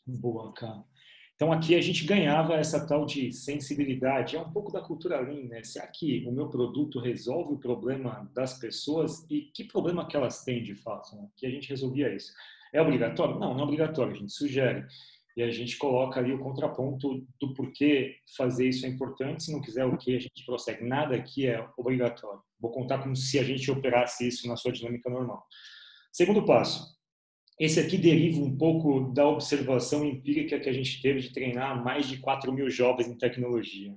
Boa, cara. Então, aqui a gente ganhava essa tal de sensibilidade. É um pouco da cultura Lean, né? Será que o meu produto resolve o problema das pessoas e que problema que elas têm de fato? Né? Que a gente resolvia isso. É obrigatório? Não, não é obrigatório. A gente sugere. E a gente coloca ali o contraponto do porquê fazer isso é importante. Se não quiser o que, a gente prossegue. Nada aqui é obrigatório. Vou contar como se a gente operasse isso na sua dinâmica normal. Segundo passo. Esse aqui deriva um pouco da observação empírica que a gente teve de treinar mais de 4.000 jovens em tecnologia.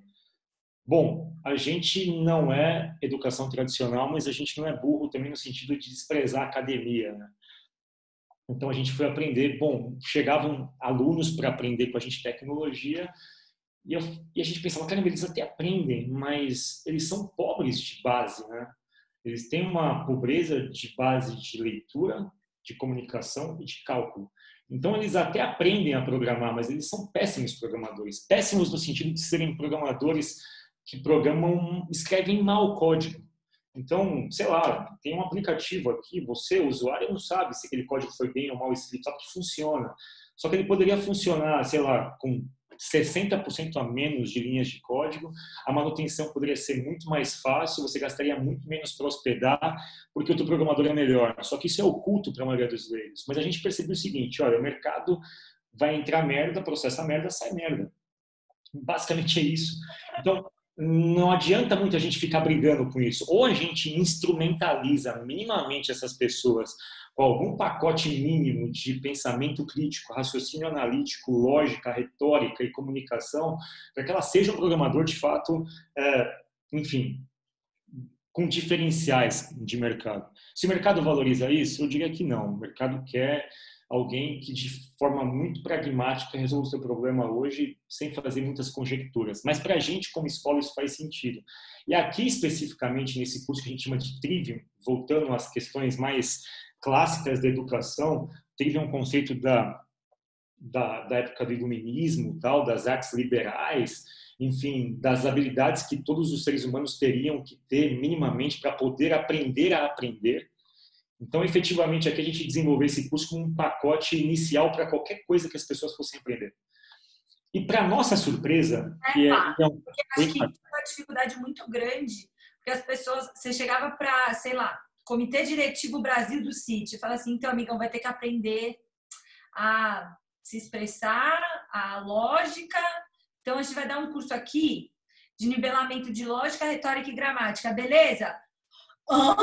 Bom, a gente não é educação tradicional, mas a gente não é burro também no sentido de desprezar a academia, né? Então, a gente foi aprender. Bom, chegavam alunos para aprender com a gente tecnologia e a gente pensava, caramba, eles até aprendem, mas eles são pobres de base, né? Eles têm uma pobreza de base de leitura, de comunicação e de cálculo. Então, eles até aprendem a programar, mas eles são péssimos programadores. Péssimos no sentido de serem programadores que escrevem mal o código. Então, sei lá, tem um aplicativo aqui, você, o usuário, não sabe se aquele código foi bem ou mal escrito, sabe que funciona. Só que ele poderia funcionar, sei lá, com 60% a menos de linhas de código, a manutenção poderia ser muito mais fácil, você gastaria muito menos para hospedar, porque o teu programador é melhor. Só que isso é oculto para a maioria dos leigos. Mas a gente percebeu o seguinte, olha, o mercado vai entrar merda, processa merda, sai merda. Basicamente é isso. Então, não adianta muito a gente ficar brigando com isso. Ou a gente instrumentaliza minimamente essas pessoas com algum pacote mínimo de pensamento crítico, raciocínio analítico, lógica, retórica e comunicação, para que ela seja um programador de fato, enfim, com diferenciais de mercado. Se o mercado valoriza isso, eu diria que não. O mercado quer alguém que de forma muito pragmática resolva o seu problema hoje sem fazer muitas conjecturas. Mas para a gente, como escola, isso faz sentido. E aqui, especificamente, nesse curso que a gente chama de Trivium, voltando às questões mais clássicas da educação, Trivium é um conceito da época do iluminismo, tal, das artes liberais, enfim, das habilidades que todos os seres humanos teriam que ter minimamente para poder aprender a aprender. Então, efetivamente, aqui a gente desenvolveu esse curso como um pacote inicial para qualquer coisa que as pessoas fossem aprender. E para nossa surpresa, que é... Porque acho que é uma dificuldade muito grande, porque as pessoas, você chegava para, sei lá, Comitê Diretivo Brasil do CIT, fala assim, então, amigão, vai ter que aprender a se expressar, a lógica. Então, a gente vai dar um curso aqui de nivelamento de lógica, retórica e gramática, beleza? Hã?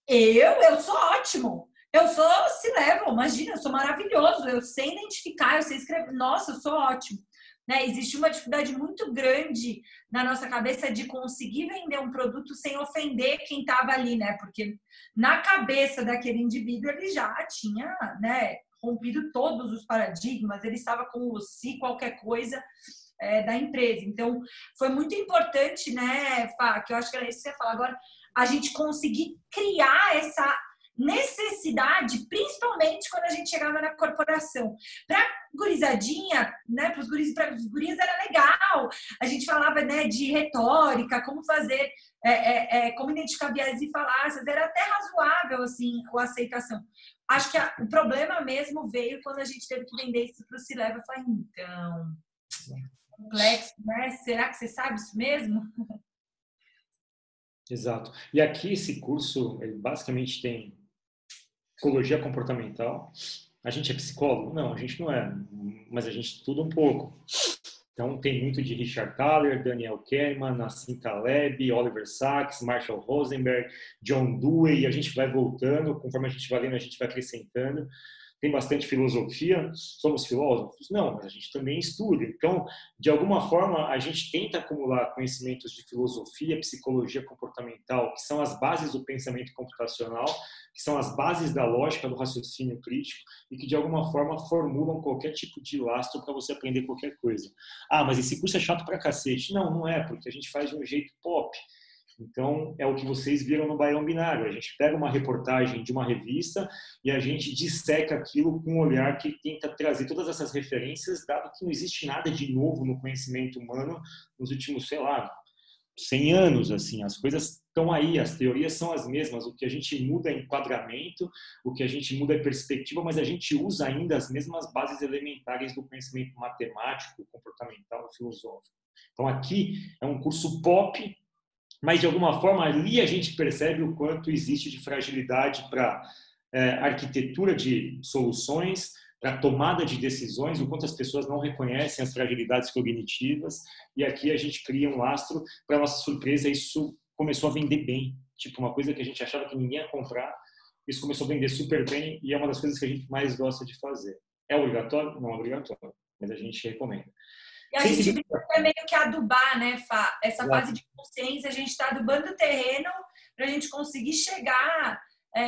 Eu sou ótimo. Eu sou C-level, imagina, eu sou maravilhoso. Eu sei identificar, eu sei escrever. Nossa, eu sou ótimo. Né? Existe uma dificuldade muito grande na nossa cabeça de conseguir vender um produto sem ofender quem estava ali, né? Porque na cabeça daquele indivíduo ele já tinha, né, rompido todos os paradigmas, ele estava com o si qualquer coisa da empresa. Então, foi muito importante, né, Fá, que eu acho que era isso que você ia falar agora, a gente conseguir criar essa necessidade, principalmente quando a gente chegava na corporação. Para gurizadinha, né, para os guris era legal. A gente falava, né, de retórica, como fazer, como identificar viés e falácias, era até razoável assim a aceitação. Acho que o problema mesmo veio quando a gente teve que vender isso para o C-level. Eu falei, então, complexo, né? Será que você sabe isso mesmo? Exato. E aqui esse curso, ele basicamente tem psicologia comportamental. A gente é psicólogo? Não, a gente não é, mas a gente estuda um pouco. Então tem muito de Richard Thaler, Daniel Kahneman, Nassim Taleb, Oliver Sacks, Marshall Rosenberg, John Dewey, e a gente vai voltando, conforme a gente vai lendo, a gente vai acrescentando. Tem bastante filosofia, somos filósofos? Não, mas a gente também estuda. Então, de alguma forma, a gente tenta acumular conhecimentos de filosofia, psicologia comportamental, que são as bases do pensamento computacional, que são as bases da lógica, do raciocínio crítico, e que, de alguma forma, formulam qualquer tipo de lastro para você aprender qualquer coisa. Ah, mas esse curso é chato pra cacete. Não, não é, porque a gente faz de um jeito pop. Então, é o que vocês viram no Baião Binário. A gente pega uma reportagem de uma revista e a gente disseca aquilo com um olhar que tenta trazer todas essas referências, dado que não existe nada de novo no conhecimento humano nos últimos, sei lá, 100 anos. Assim, as coisas estão aí, as teorias são as mesmas. O que a gente muda é enquadramento, o que a gente muda é perspectiva, mas a gente usa ainda as mesmas bases elementares do conhecimento matemático, comportamental, filosófico. Então, aqui é um curso pop, mas de alguma forma ali a gente percebe o quanto existe de fragilidade para arquitetura de soluções, para tomada de decisões, o quanto as pessoas não reconhecem as fragilidades cognitivas, e aqui a gente cria um lastro. Para nossa surpresa, isso começou a vender bem, tipo uma coisa que a gente achava que ninguém ia comprar, isso começou a vender super bem, e é uma das coisas que a gente mais gosta de fazer. É obrigatório? Não é obrigatório, mas a gente recomenda. E a gente precisa meio que adubar, né, Fá? Essa fase de consciência, a gente está adubando o terreno para a gente conseguir chegar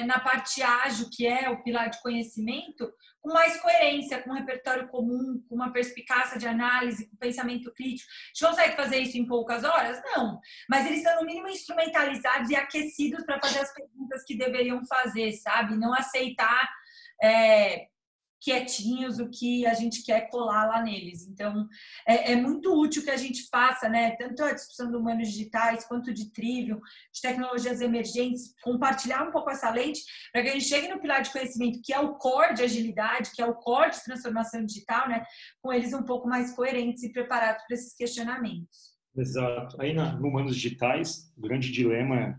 na parte ágil, que é o pilar de conhecimento, com mais coerência, com um repertório comum, com uma perspicácia de análise, com pensamento crítico. A gente consegue fazer isso em poucas horas? Não. Mas eles estão, no mínimo, instrumentalizados e aquecidos para fazer as perguntas que deveriam fazer, sabe? Não aceitar quietinhos o que a gente quer colar lá neles. Então, é muito útil que a gente faça, né? Tanto a discussão do Humanos Digitais, quanto de Trivium, de tecnologias emergentes, compartilhar um pouco essa lente, para que a gente chegue no pilar de conhecimento, que é o core de agilidade, que é o core de transformação digital, né? Com eles um pouco mais coerentes e preparados para esses questionamentos. Exato. Aí no Humanos Digitais, o grande dilema é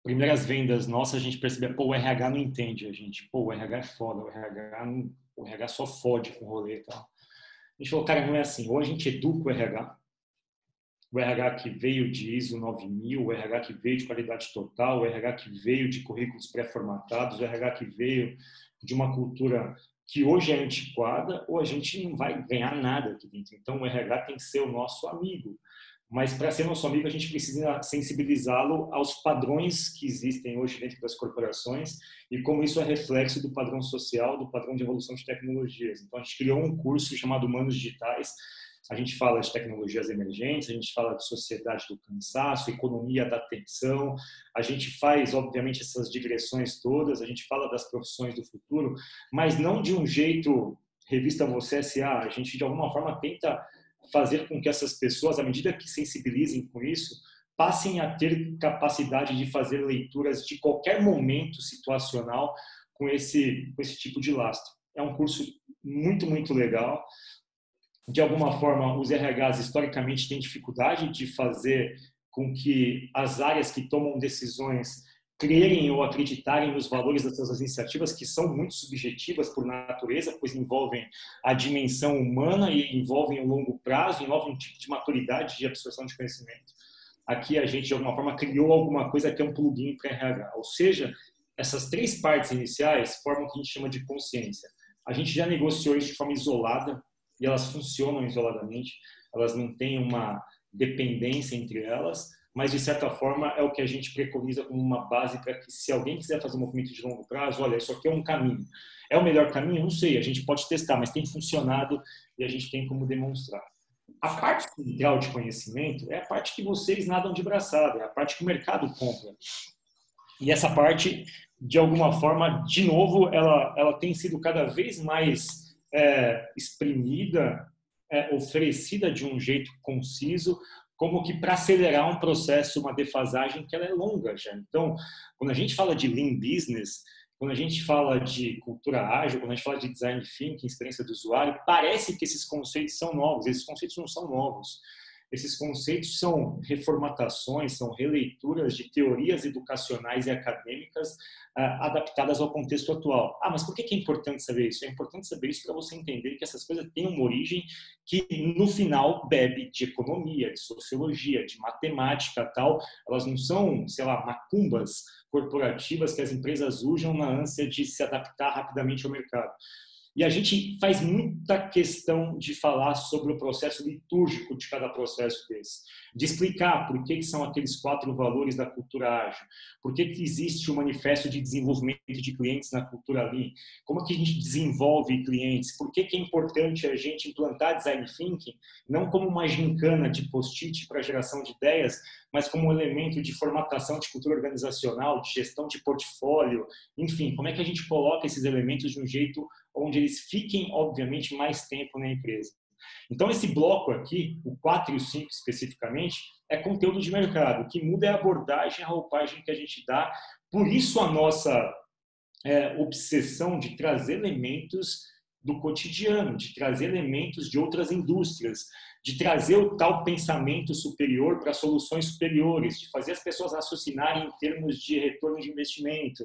primeiras vendas nossas, a gente percebeu, pô, o RH não entende a gente. Pô, o RH é foda, o RH só fode com o rolê e tal. A gente falou, cara, não é assim. Ou a gente educa o RH que veio de ISO 9000, o RH que veio de qualidade total, o RH que veio de currículos pré-formatados, o RH que veio de uma cultura que hoje é antiquada, ou a gente não vai ganhar nada aqui dentro. Então, o RH tem que ser o nosso amigo. Mas, para ser nosso amigo, a gente precisa sensibilizá-lo aos padrões que existem hoje dentro das corporações e como isso é reflexo do padrão social, do padrão de evolução de tecnologias. Então, a gente criou um curso chamado Humanos Digitais. A gente fala de tecnologias emergentes, a gente fala de sociedade do cansaço, economia da atenção, a gente faz, obviamente, essas digressões todas, a gente fala das profissões do futuro, mas não de um jeito revista Você S.A. A gente, de alguma forma, tenta fazer com que essas pessoas, à medida que sensibilizem com isso, passem a ter capacidade de fazer leituras de qualquer momento situacional com esse tipo de lastro. É um curso muito, muito legal. De alguma forma, os RHs historicamente têm dificuldade de fazer com que as áreas que tomam decisões crerem ou acreditarem nos valores das suas iniciativas, que são muito subjetivas por natureza, pois envolvem a dimensão humana e envolvem o longo prazo, envolvem um tipo de maturidade de absorção de conhecimento. Aqui a gente, de alguma forma, criou alguma coisa que é um plugin para RH, ou seja, essas três partes iniciais formam o que a gente chama de consciência. A gente já negociou isso de forma isolada e elas funcionam isoladamente, elas não têm uma dependência entre elas, mas de certa forma é o que a gente preconiza como uma base para que, se alguém quiser fazer um movimento de longo prazo, olha, isso aqui é um caminho. É o melhor caminho? Não sei, a gente pode testar, mas tem funcionado e a gente tem como demonstrar. A parte central de conhecimento é a parte que vocês nadam de braçada, é a parte que o mercado compra. E essa parte, de alguma forma, de novo, ela tem sido cada vez mais exprimida, oferecida de um jeito conciso, como que para acelerar um processo, uma defasagem que ela é longa já. Então, quando a gente fala de Lean Business, quando a gente fala de cultura ágil, quando a gente fala de Design Thinking, experiência do usuário, parece que esses conceitos são novos. Esses conceitos não são novos. Esses conceitos são reformatações, são releituras de teorias educacionais e acadêmicas adaptadas ao contexto atual. Ah, mas por que é importante saber isso? É importante saber isso para você entender que essas coisas têm uma origem que, no final, bebe de economia, de sociologia, de matemática tal. Elas não são, sei lá, macumbas corporativas que as empresas usam na ânsia de se adaptar rapidamente ao mercado. E a gente faz muita questão de falar sobre o processo litúrgico de cada processo desse, de explicar por que são aqueles 4 valores da cultura ágil, por que existe o manifesto de desenvolvimento de clientes na cultura Lean, como que a gente desenvolve clientes, por que é importante a gente implantar Design Thinking, não como uma gincana de post-it para geração de ideias, mas como um elemento de formatação de cultura organizacional, de gestão de portfólio, enfim, como é que a gente coloca esses elementos de um jeito onde eles fiquem, obviamente, mais tempo na empresa. Então, esse bloco aqui, o 4 e o 5 especificamente, é conteúdo de mercado. O que muda é a abordagem, a roupagem que a gente dá. Por isso, a nossa obsessão de trazer elementos do cotidiano, de trazer elementos de outras indústrias, de trazer o tal pensamento superior para soluções superiores, de fazer as pessoas raciocinarem em termos de retorno de investimento,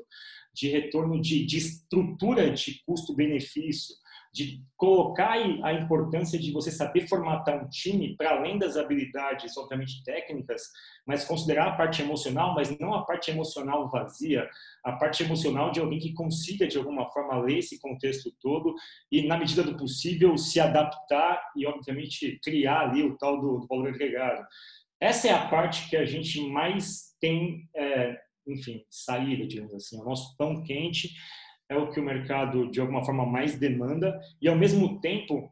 de retorno de estrutura de custo-benefício, de colocar a importância de você saber formatar um time para além das habilidades, obviamente, técnicas, mas considerar a parte emocional, mas não a parte emocional vazia, a parte emocional de alguém que consiga, de alguma forma, ler esse contexto todo e, na medida do possível, se adaptar e, obviamente, criar ali o tal do valor agregado. Essa é a parte que a gente mais tem, enfim, saída, digamos assim. O nosso pão quente é o que o mercado, de alguma forma, mais demanda e, ao mesmo tempo,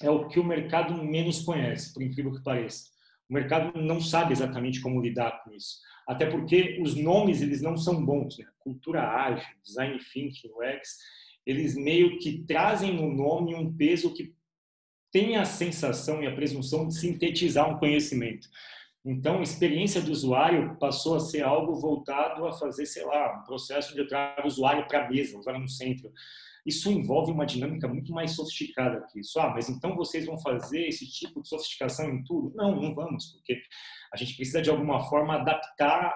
é o que o mercado menos conhece, por incrível que pareça. O mercado não sabe exatamente como lidar com isso. Até porque os nomes, eles não são bons, né? Cultura ágil, Design Thinking, UX, eles meio que trazem no nome um peso que tem a sensação e a presunção de sintetizar um conhecimento. Então, a experiência do usuário passou a ser algo voltado a fazer, sei lá, um processo de eu trago o usuário para a mesa, o usuário no centro. Isso envolve uma dinâmica muito mais sofisticada que isso. Mas então vocês vão fazer esse tipo de sofisticação em tudo? Não, não vamos, porque a gente precisa de alguma forma adaptar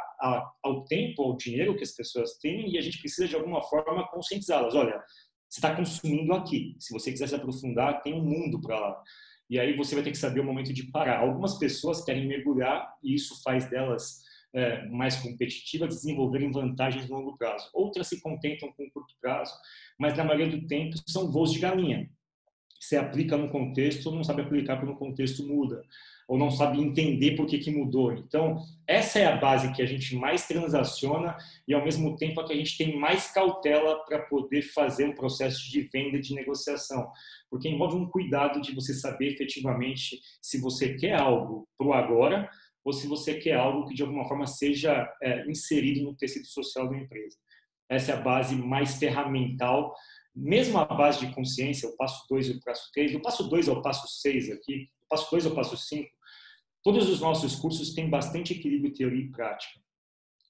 ao tempo, ao dinheiro que as pessoas têm, e a gente precisa de alguma forma conscientizá-las. Olha, você está consumindo aqui. Se você quiser se aprofundar, tem um mundo para lá. E aí você vai ter que saber o momento de parar. Algumas pessoas querem mergulhar e isso faz delas mais competitivas, desenvolverem vantagens no longo prazo. Outras se contentam com o curto prazo, mas na maioria do tempo são voos de galinha. Você aplica no contexto, não sabe aplicar porque o contexto muda, ou não sabe entender por que mudou. Então, essa é a base que a gente mais transaciona e, ao mesmo tempo, a que a gente tem mais cautela para poder fazer um processo de venda e de negociação, porque envolve um cuidado de você saber efetivamente se você quer algo para o agora ou se você quer algo que, de alguma forma, seja inserido no tecido social da empresa. Essa é a base mais ferramental. Mesmo a base de consciência, o passo 2 e o passo 3, do passo 2 ao passo 6 aqui, do passo 2 ao passo 5, todos os nossos cursos têm bastante equilíbrio teoria e prática.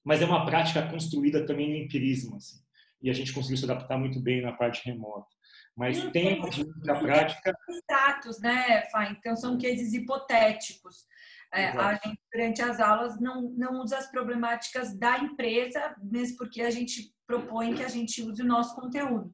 Mas é uma prática construída também no empirismo, assim, e a gente conseguiu se adaptar muito bem na parte remota. Mas tem uma prática... Status, né, Fá? Então, são cases hipotéticos. A gente, durante as aulas, não usa as problemáticas da empresa, mesmo porque a gente propõe que a gente use o nosso conteúdo.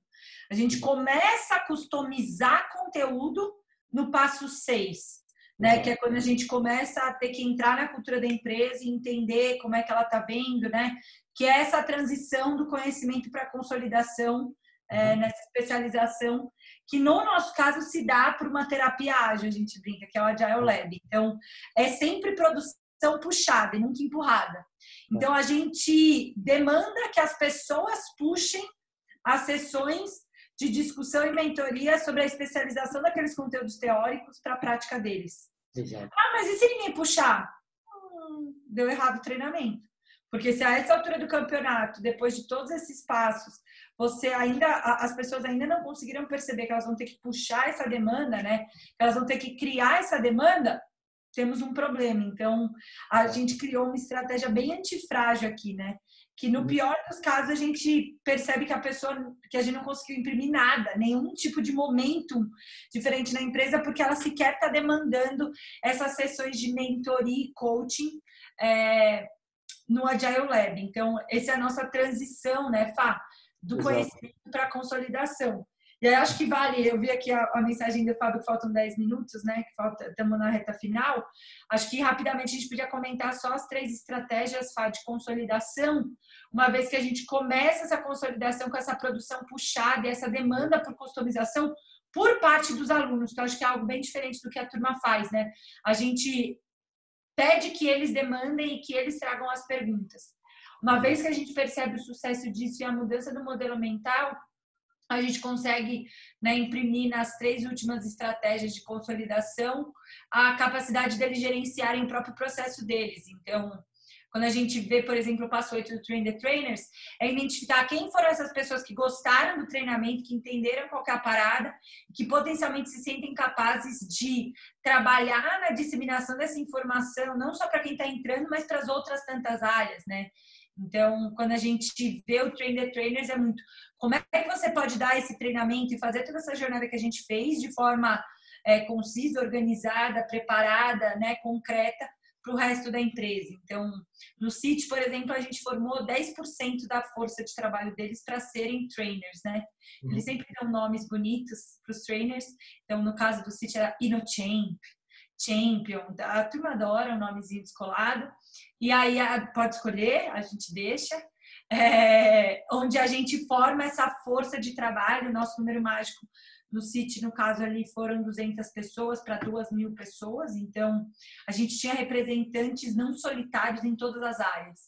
A gente começa a customizar conteúdo no passo 6, né? Que é quando a gente começa a ter que entrar na cultura da empresa e entender como é que ela está vendo, né? Que é essa transição do conhecimento para a consolidação, nessa especialização, que no nosso caso se dá por uma terapia ágil, a gente brinca, que é o Agile Lab. Então, é sempre produção puxada e nunca empurrada. Então, a gente demanda que as pessoas puxem as sessões de discussão e mentoria sobre a especialização daqueles conteúdos teóricos para a prática deles. Exato. Mas e se ninguém puxar? Deu errado o treinamento. Porque se a essa altura do campeonato, depois de todos esses passos, as pessoas ainda não conseguiram perceber que elas vão ter que puxar essa demanda, né? Que elas vão ter que criar essa demanda, temos um problema. Então, a gente criou uma estratégia bem antifrágil aqui, né? Que no pior dos casos a gente percebe que a gente não conseguiu imprimir nada, nenhum tipo de momentum diferente na empresa, porque ela sequer está demandando essas sessões de mentoria e coaching no Agile Lab. Então, essa é a nossa transição, né, Fá? Do conhecimento para a consolidação. E aí acho que vale, eu vi aqui a mensagem do Fábio que faltam 10 minutos, né? Que estamos na reta final. Acho que rapidamente a gente podia comentar só as 3 estratégias, Fá, de consolidação, uma vez que a gente começa essa consolidação com essa produção puxada e essa demanda por customização por parte dos alunos, que eu acho que é algo bem diferente do que a turma faz, né? A gente pede que eles demandem e que eles tragam as perguntas. Uma vez que a gente percebe o sucesso disso e a mudança do modelo mental, a gente consegue, né, imprimir nas 3 últimas estratégias de consolidação a capacidade deles gerenciarem o próprio processo deles. Então, quando a gente vê, por exemplo, o passo 8 do Train the Trainers, é identificar quem foram essas pessoas que gostaram do treinamento, que entenderam qual que é a parada, que potencialmente se sentem capazes de trabalhar na disseminação dessa informação, não só para quem está entrando, mas para as outras tantas áreas, né? Então, quando a gente vê o Train the Trainers, é muito como é que você pode dar esse treinamento e fazer toda essa jornada que a gente fez de forma concisa, organizada, preparada, né, concreta para o resto da empresa. Então, no CIT, por exemplo, a gente formou 10% da força de trabalho deles para serem trainers, né? Eles sempre dão nomes bonitos para os trainers. Então, no caso do CIT era InnoChamp, Champion, a turma adora o nomezinho descolado. E aí pode escolher, a gente deixa. Onde a gente forma essa força de trabalho. Nosso número mágico no CIT, no caso ali, foram 200 pessoas para 2.000 pessoas. Então, a gente tinha representantes não solitários em todas as áreas.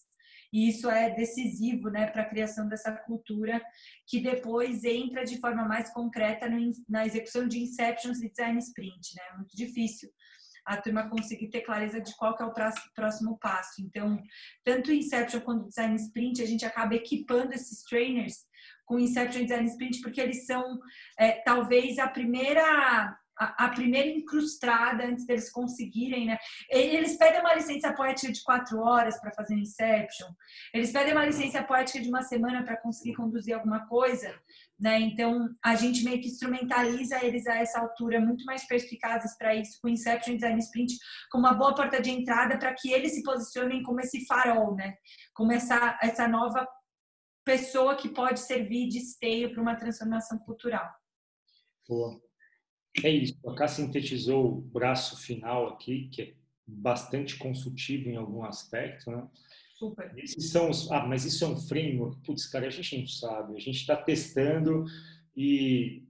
E isso é decisivo, né, para a criação dessa cultura que depois entra de forma mais concreta na execução de Inceptions e Design Sprint, né? É muito difícil a turma conseguir ter clareza de qual que é o próximo passo. Então, tanto o Inception quanto o Design Sprint, a gente acaba equipando esses trainers com Inception e Design Sprint, porque eles são talvez a primeira incrustada antes deles conseguirem, né? Eles pedem uma licença poética de 4 horas para fazer Inception, eles pedem uma licença poética de uma semana para conseguir conduzir alguma coisa, né? Então, a gente meio que instrumentaliza eles a essa altura, muito mais perspicazes para isso, com Inception e Design Sprint, como uma boa porta de entrada para que eles se posicionem como esse farol, né? Como essa nova pessoa que pode servir de esteio para uma transformação cultural. Boa. É isso. A Cá sintetizou o braço final aqui, que é bastante consultivo em algum aspecto, né? Super. Esses são mas isso é um framework? Putz, cara, a gente não sabe. A gente está testando e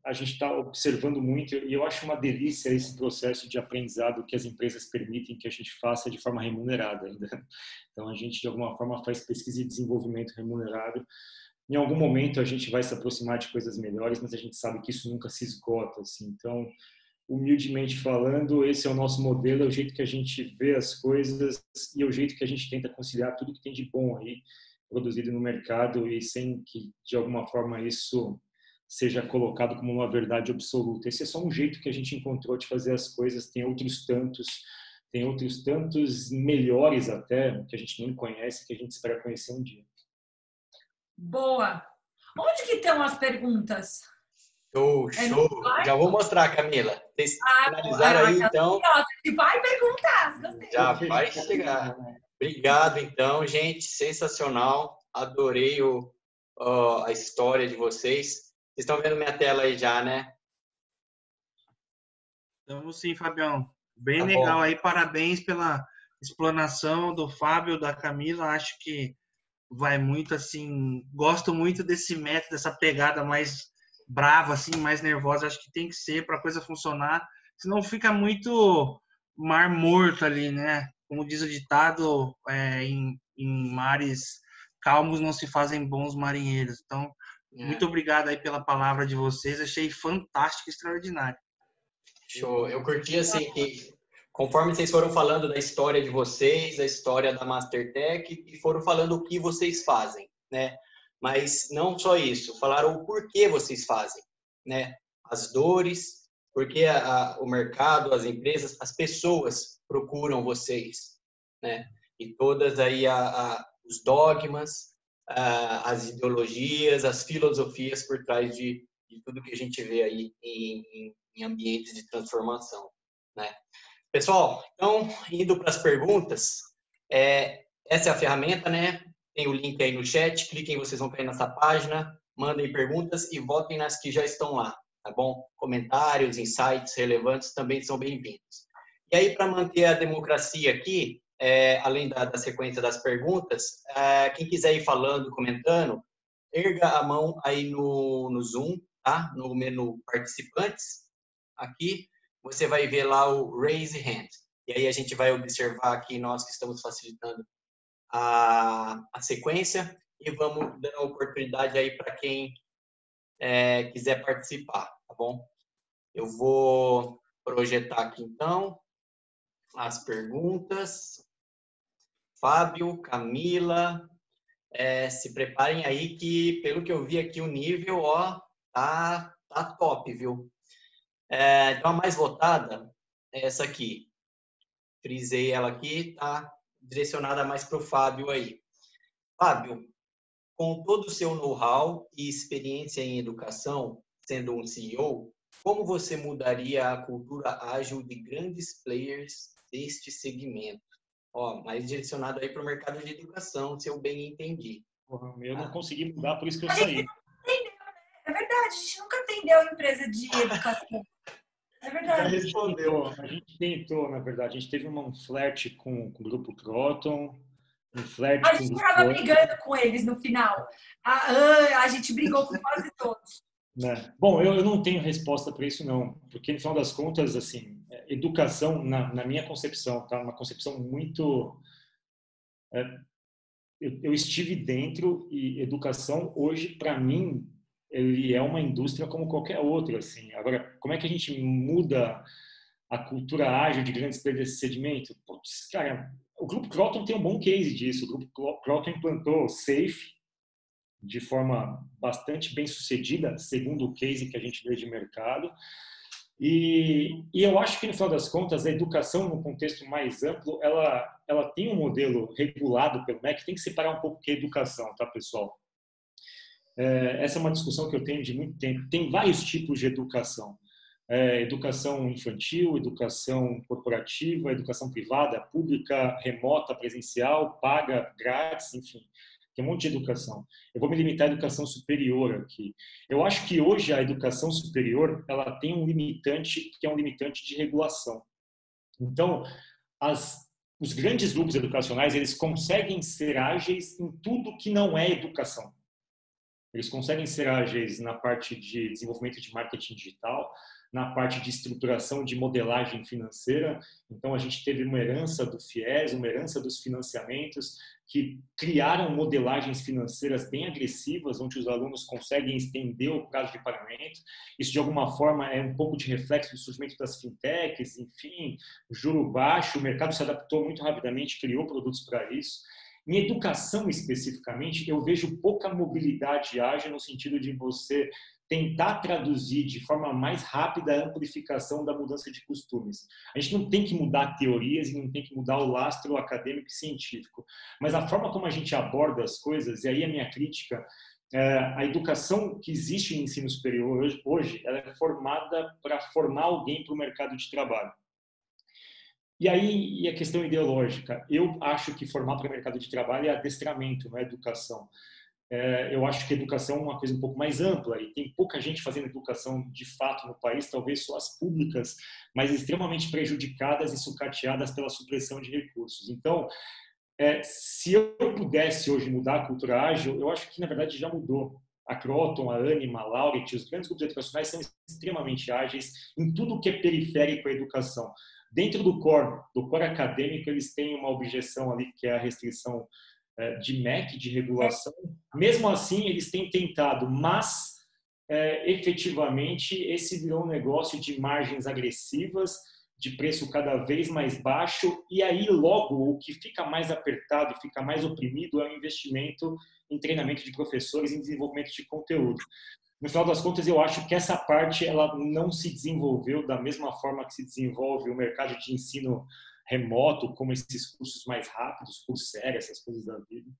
a gente está observando muito. E eu acho uma delícia esse processo de aprendizado que as empresas permitem que a gente faça de forma remunerada ainda. Então, a gente, de alguma forma, faz pesquisa e desenvolvimento remunerado. Em algum momento, a gente vai se aproximar de coisas melhores, mas a gente sabe que isso nunca se esgota. Assim. Então, humildemente falando, esse é o nosso modelo, é o jeito que a gente vê as coisas e é o jeito que a gente tenta conciliar tudo que tem de bom aí produzido no mercado e sem que, de alguma forma, isso seja colocado como uma verdade absoluta. Esse é só um jeito que a gente encontrou de fazer as coisas. Tem outros tantos melhores até, que a gente nem conhece, que a gente espera conhecer um dia. Boa! Onde que estão as perguntas? Show! Já vou mostrar, Camila. Vocês finalizaram aí, então. Vai perguntar, gostei. Já vai chegar. Obrigado, então, gente. Sensacional. Adorei a história de vocês. Vocês estão vendo minha tela aí já, né? Estamos sim, Fabião. Bem legal aí. Parabéns pela explanação do Fábio, da Camila. Acho que vai muito assim. Gosto muito desse método, dessa pegada mais brava, assim, mais nervosa. Acho que tem que ser para a coisa funcionar. Senão fica muito mar morto ali, né? Como diz o ditado, em mares calmos não se fazem bons marinheiros. Então, muito obrigado aí pela palavra de vocês. Achei fantástico, extraordinário. Show. Eu curti, assim, que conforme vocês foram falando da história de vocês, a história da Mastertech, e foram falando o que vocês fazem, né? Mas não só isso, falaram o porquê vocês fazem, né? As dores, porque o mercado, as empresas, as pessoas procuram vocês, né? E todas aí os dogmas, as ideologias, as filosofias por trás de tudo que a gente vê aí em ambientes de transformação, né? Pessoal, então, indo para as perguntas, essa é a ferramenta, né? Tem o link aí no chat, cliquem, vocês vão cair nessa página, mandem perguntas e votem nas que já estão lá, tá bom? Comentários, insights relevantes também são bem-vindos. E aí, para manter a democracia aqui, além da sequência das perguntas, quem quiser ir falando, comentando, erga a mão aí no Zoom, tá? No menu participantes, aqui, você vai ver lá o Raise Hand. E aí a gente vai observar aqui, nós que estamos facilitando a sequência, e vamos dando a oportunidade aí para quem quiser participar, tá bom? Eu vou projetar aqui, então, as perguntas. Fábio, Camila, se preparem aí que, pelo que eu vi aqui, o nível, ó, tá top, viu? Então, a mais votada é essa aqui. Frisei ela aqui, tá direcionada mais para o Fábio aí. Fábio, com todo o seu know-how e experiência em educação, sendo um CEO, como você mudaria a cultura ágil de grandes players deste segmento? Ó, mais direcionado aí para o mercado de educação, se eu bem entendi. Eu não consegui mudar, por isso que eu saí. É verdade, a gente nunca atendeu empresa de educação. É verdade. Já respondeu. A gente tentou, na verdade. A gente teve um flerte com o grupo Croton, um flerte a gente estava brigando com eles no final. A gente brigou com quase todos. Né? Bom, eu não tenho resposta para isso, não. Porque, no final das contas, assim, educação, na minha concepção, tá? Uma concepção muito... eu estive dentro e educação, hoje, para mim, ele é uma indústria como qualquer outra, assim. Agora, como é que a gente muda a cultura ágil de grandes players desse segmento? Putz, cara, o Grupo Croton tem um bom case disso. O Grupo Croton implantou SAFe, de forma bastante bem sucedida, segundo o case que a gente vê de mercado. E eu acho que, no final das contas, a educação, no contexto mais amplo, ela tem um modelo regulado pelo MEC, tem que separar um pouco o que é educação, tá, pessoal? Essa é uma discussão que eu tenho de muito tempo. Tem vários tipos de educação. Educação infantil, educação corporativa, educação privada, pública, remota, presencial, paga, grátis, enfim. Tem um monte de educação. Eu vou me limitar à educação superior aqui. Eu acho que hoje a educação superior ela tem um limitante que é um limitante de regulação. Então, os grandes grupos educacionais eles conseguem ser ágeis em tudo que não é educação. Eles conseguem ser ágeis na parte de desenvolvimento de marketing digital, na parte de estruturação de modelagem financeira. Então, a gente teve uma herança do FIES, uma herança dos financiamentos, que criaram modelagens financeiras bem agressivas, onde os alunos conseguem estender o prazo de pagamento. Isso, de alguma forma, é um pouco de reflexo do surgimento das fintechs, enfim, juro baixo, o mercado se adaptou muito rapidamente, criou produtos para isso. Em educação, especificamente, eu vejo pouca mobilidade ágil no sentido de você tentar traduzir de forma mais rápida a amplificação da mudança de costumes. A gente não tem que mudar teorias e não tem que mudar o lastro acadêmico e científico, mas a forma como a gente aborda as coisas, e aí a minha crítica, a educação que existe em ensino superior hoje ela é formada para formar alguém para o mercado de trabalho. E aí, a questão ideológica, eu acho que formar para o mercado de trabalho é adestramento, não é educação. Eu acho que educação é uma coisa um pouco mais ampla e tem pouca gente fazendo educação de fato no país, talvez só as públicas, mas extremamente prejudicadas e sucateadas pela supressão de recursos. Então, se eu pudesse hoje mudar a cultura ágil, eu acho que na verdade já mudou. A Croton, a Anima, a Laureate, os grandes grupos educacionais são extremamente ágeis em tudo que é periférico à educação. Dentro do core acadêmico, eles têm uma objeção ali que é a restrição de MEC, de regulação. Mesmo assim, eles têm tentado, mas efetivamente esse virou um negócio de margens agressivas, de preço cada vez mais baixo, e aí logo o que fica mais apertado, fica mais oprimido é o investimento em treinamento de professores, em desenvolvimento de conteúdo. No final das contas, eu acho que essa parte ela não se desenvolveu da mesma forma que se desenvolve o mercado de ensino remoto, como esses cursos mais rápidos, Coursera, essas coisas da vida.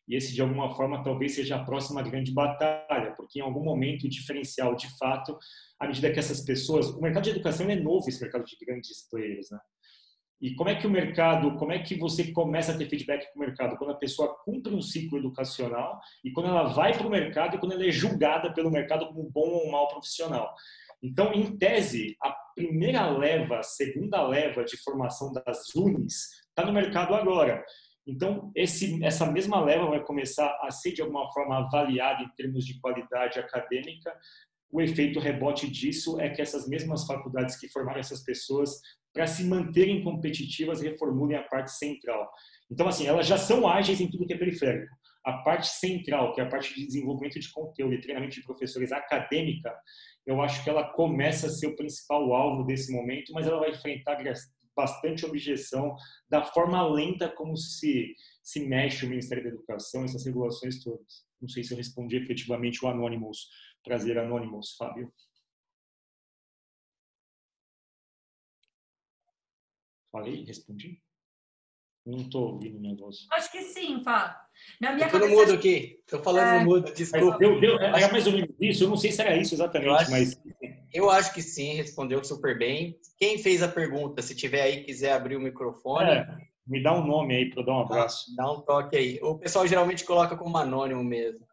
E esse, de alguma forma, talvez seja a próxima grande batalha, porque em algum momento o diferencial, de fato, à medida que essas pessoas... O mercado de educação é novo, esse mercado de grandes players, né? E como é que o mercado, como é que você começa a ter feedback com o mercado? Quando a pessoa cumpre um ciclo educacional e quando ela vai para o mercado e quando ela é julgada pelo mercado como um bom ou um mau profissional. Então, em tese, a primeira leva, a segunda leva de formação das UNIs está no mercado agora. Então, essa mesma leva vai começar a ser, de alguma forma, avaliada em termos de qualidade acadêmica. O efeito rebote disso é que essas mesmas faculdades que formaram essas pessoas, para se manterem competitivas, reformulem a parte central. Então, assim, elas já são ágeis em tudo que é periférico. A parte central, que é a parte de desenvolvimento de conteúdo e treinamento de professores acadêmica, eu acho que ela começa a ser o principal alvo desse momento, mas ela vai enfrentar bastante objeção da forma lenta como se mexe o Ministério da Educação, essas regulações todas. Não sei se eu respondi efetivamente o Anonymous. Prazer, Anonymous, Fábio. Falei? Respondi? Não estou ouvindo o negócio. Acho que sim, Fábio. Na minha cabeça... mudo aqui. Estou falando no mudo, desculpa. Era mais ou menos isso. Eu não sei se era isso exatamente, mas... Eu acho que sim, respondeu super bem. Quem fez a pergunta, se tiver aí, quiser abrir o microfone... me dá um nome aí para eu dar um abraço. Dá um toque aí. O pessoal geralmente coloca como anônimo mesmo.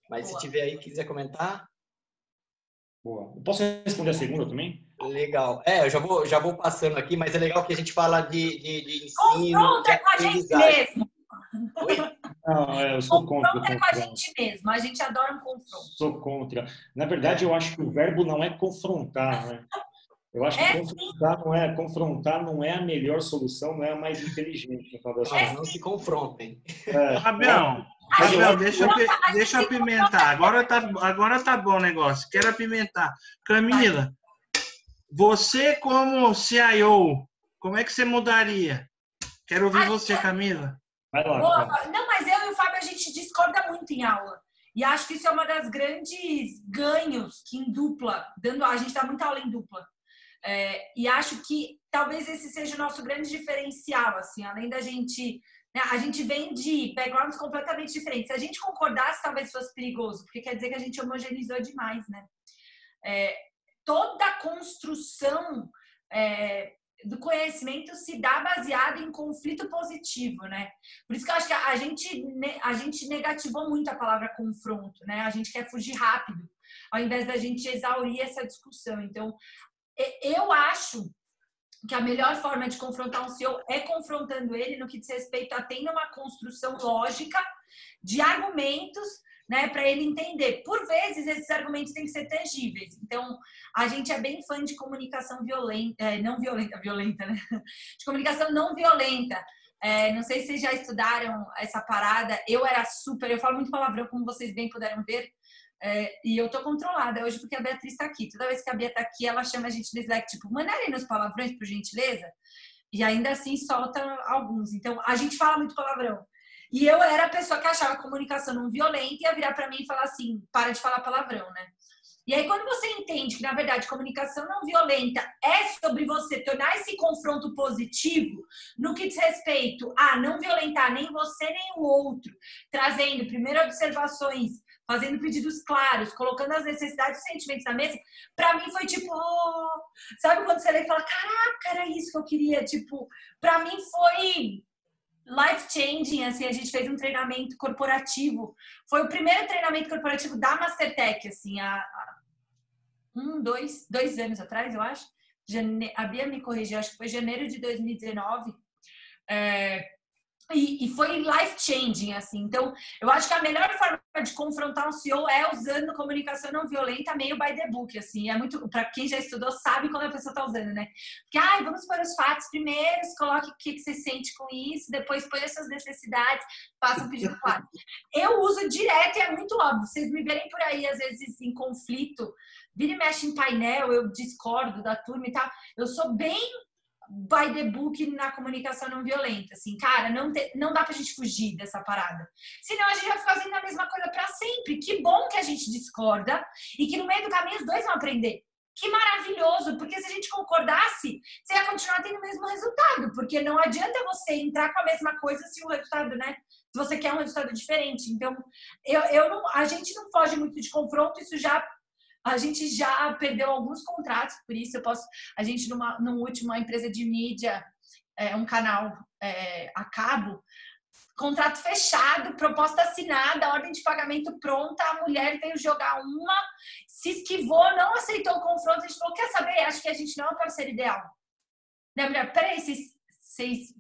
Mas se tiver aí, quiser comentar... Boa. Eu posso responder a segunda também? Legal. Eu já vou passando aqui, mas é legal que a gente fala de ensino. Confronta com a gente mesmo. Oi? Não, eu sou contra. Confronta com a gente mesmo. A gente adora um confronto. Sou contra. Na verdade, eu acho que o verbo não é confrontar, né? Eu acho que confrontar não é a melhor solução, não é a mais inteligente. Não se confrontem. Fabião, deixa eu apimentar. Agora tá bom o negócio. Quero apimentar. Camila, você como CIO, como é que você mudaria? Quero ouvir você, Camila. Vai lá, não, mas eu e o Fábio, a gente discorda muito em aula. E acho que isso é uma das grandes ganhos que em dupla, a gente dá muita aula em dupla. E acho que talvez esse seja o nosso grande diferencial, assim, além da gente... Né, a gente vem de backgrounds completamente diferentes. Se a gente concordasse, talvez fosse perigoso, porque quer dizer que a gente homogeneizou demais, né? Toda a construção do conhecimento se dá baseado em conflito positivo, né? Por isso que eu acho que a gente negativou muito a palavra confronto, né? A gente quer fugir rápido, ao invés da gente exaurir essa discussão. Então, eu acho que a melhor forma de confrontar um CEO é confrontando ele no que diz respeito a tendo uma construção lógica de argumentos, né, para ele entender. Por vezes, esses argumentos têm que ser tangíveis. Então, a gente é bem fã de comunicação violenta, né? De comunicação não violenta. Não sei se vocês já estudaram essa parada. Eu falo muito palavrão, como vocês bem puderam ver. E eu tô controlada hoje porque a Beatriz tá aqui. Toda vez que a Bia tá aqui, ela chama a gente no Slack, tipo, mandarem nos palavrões, por gentileza. E ainda assim solta alguns. Então, a gente fala muito palavrão. E eu era a pessoa que achava a comunicação não violenta e ia virar para mim e falar assim, para de falar palavrão, né? E aí, quando você entende que, na verdade, comunicação não violenta é sobre você tornar esse confronto positivo no que diz respeito a não violentar nem você nem o outro, trazendo primeiro observações, fazendo pedidos claros, colocando as necessidades e sentimentos na mesa, pra mim foi tipo, sabe quando você lê e fala, caraca, era isso que eu queria, tipo, pra mim foi life-changing, assim, a gente fez um treinamento corporativo, foi o primeiro treinamento corporativo da Mastertech, assim, há 2 anos atrás, eu acho, a Bia me corrigiu, acho que foi janeiro de 2019, e foi life-changing, assim. Então, eu acho que a melhor forma de confrontar um CEO é usando comunicação não violenta, meio by the book, assim. É muito, para quem já estudou, sabe quando a pessoa tá usando, né? Porque, vamos pôr os fatos primeiro, coloque o que você sente com isso, depois põe as suas necessidades, faça um pedido claro. Eu uso direto e é muito óbvio. Vocês me verem por aí, às vezes, em conflito, vira e mexe em painel, eu discordo da turma e tal. Eu sou bem by the book na comunicação não violenta, assim, cara, não dá pra gente fugir dessa parada. Senão a gente vai ficar fazendo a mesma coisa pra sempre. Que bom que a gente discorda e que no meio do caminho os dois vão aprender. Que maravilhoso, porque se a gente concordasse, você ia continuar tendo o mesmo resultado, porque não adianta você entrar com a mesma coisa se o resultado, né? Se você quer um resultado diferente. Então, a gente não foge muito de confronto, a gente já perdeu alguns contratos, por isso a gente numa última empresa de mídia, um canal a cabo, contrato fechado, proposta assinada, ordem de pagamento pronta, a mulher veio jogar se esquivou, não aceitou o confronto, a gente falou, quer saber? Acho que a gente não é o parceiro ideal. Né, mulher? Peraí, vocês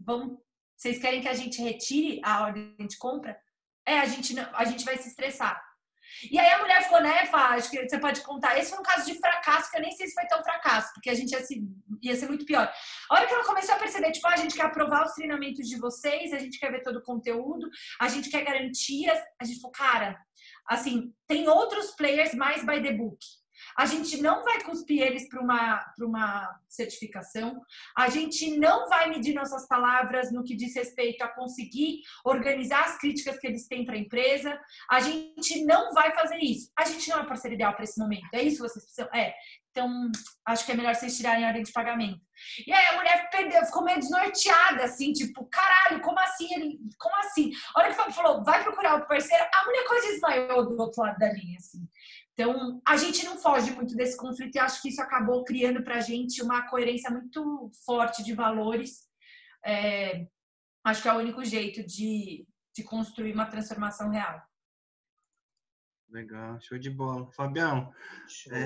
querem que a gente retire a ordem de compra? A gente vai se estressar. E aí a mulher ficou, né, acho que você pode contar. Esse foi um caso de fracasso, que eu nem sei se foi tão fracasso, porque a gente ia ser muito pior. A hora que ela começou a perceber, tipo, a gente quer aprovar os treinamentos de vocês, a gente quer ver todo o conteúdo, a gente quer garantias, a gente falou, cara, assim, tem outros players mais by the book. A gente não vai cuspir eles para uma certificação. A gente não vai medir nossas palavras no que diz respeito a conseguir organizar as críticas que eles têm para a empresa. A gente não vai fazer isso. A gente não é parceiro ideal para esse momento. É isso que vocês precisam? Então, acho que é melhor vocês tirarem a ordem de pagamento. E aí a mulher ficou meio desnorteada, assim, tipo, caralho, como assim? Como assim? A hora que o Fábio falou, vai procurar outro parceiro, a mulher quase desmaiou do outro lado da linha, assim. Então, a gente não foge muito desse conflito e acho que isso acabou criando pra gente uma coerência muito forte de valores. Acho que é o único jeito de construir uma transformação real. Legal, show de bola. Fabião,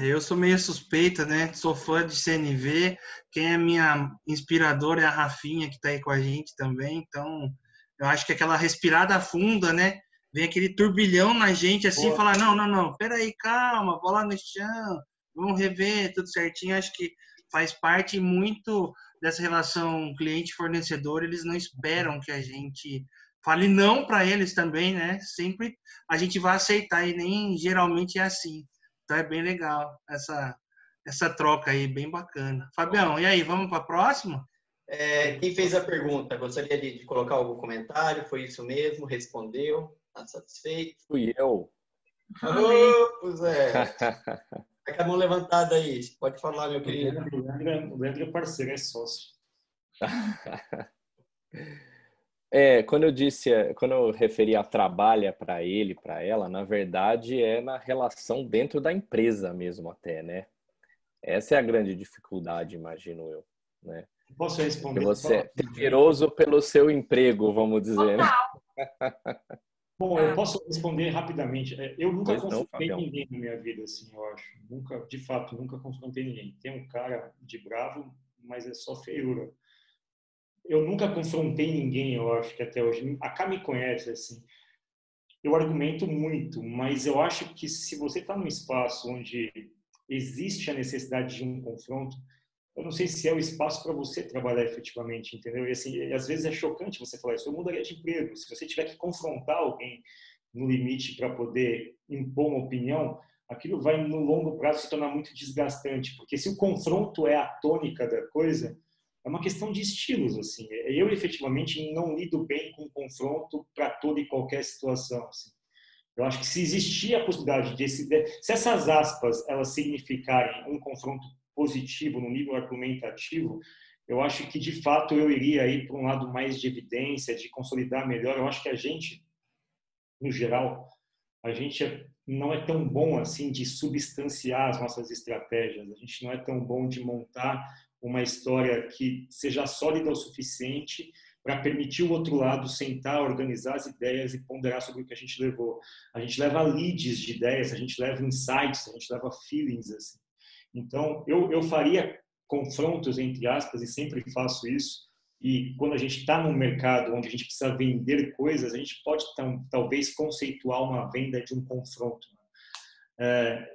eu sou meio suspeita, né? Sou fã de CNV. Quem é minha inspiradora é a Rafinha, que tá aí com a gente também. Então, eu acho que aquela respirada funda, né? Vem aquele turbilhão na gente assim e fala, não, peraí, calma, bola no chão, vamos rever tudo certinho. Acho que faz parte muito dessa relação cliente-fornecedor. Eles não esperam que a gente fale não para eles também, né? Sempre a gente vai aceitar e nem geralmente é assim. Então é bem legal essa troca aí, bem bacana. Fabião, e aí, vamos para a próxima? Quem fez a pergunta, gostaria de colocar algum comentário? Foi isso mesmo? Respondeu? Está satisfeito? Fui eu. Ô, Zé! Tá com a mão levantada aí. Pode falar, meu querido. O Leandro é parceiro, é sócio. Quando eu referi a trabalha para ele, para ela, na verdade é na relação dentro da empresa mesmo até, né? Essa é a grande dificuldade, imagino eu, né? Posso responder? Porque você é temeroso pelo seu emprego, vamos dizer, né? Bom, eu posso responder rapidamente. Eu nunca Pois não, confrontei Fabião. ninguém na minha vida, assim, eu acho. Nunca, de fato, nunca confrontei ninguém. Tem um cara de bravo, mas é só feiura. Eu nunca confrontei ninguém, eu acho que até hoje. A Cá me conhece, assim. Eu argumento muito, mas eu acho que se você está num espaço onde existe a necessidade de um confronto, eu não sei se é o espaço para você trabalhar efetivamente, entendeu? E assim, às vezes é chocante você falar isso. Eu mudaria de emprego. Se você tiver que confrontar alguém no limite para poder impor uma opinião, aquilo vai no longo prazo se tornar muito desgastante, porque se o confronto é a tônica da coisa, é uma questão de estilos, assim. Eu efetivamente não lido bem com confronto para toda e qualquer situação, assim. Eu acho que se existir a possibilidade se essas aspas elas significarem um confronto positivo no nível argumentativo, eu acho que de fato eu iria ir para um lado mais de evidência, de consolidar melhor. Eu acho que a gente, no geral, a gente não é tão bom assim de substanciar as nossas estratégias. A gente não é tão bom de montar uma história que seja sólida o suficiente para permitir o outro lado sentar, organizar as ideias e ponderar sobre o que a gente levou. A gente leva leads de ideias, a gente leva insights, a gente leva feelings, assim. Então, eu faria confrontos, entre aspas, e sempre faço isso. E quando a gente está num mercado onde a gente precisa vender coisas, a gente pode talvez conceituar uma venda de um confronto.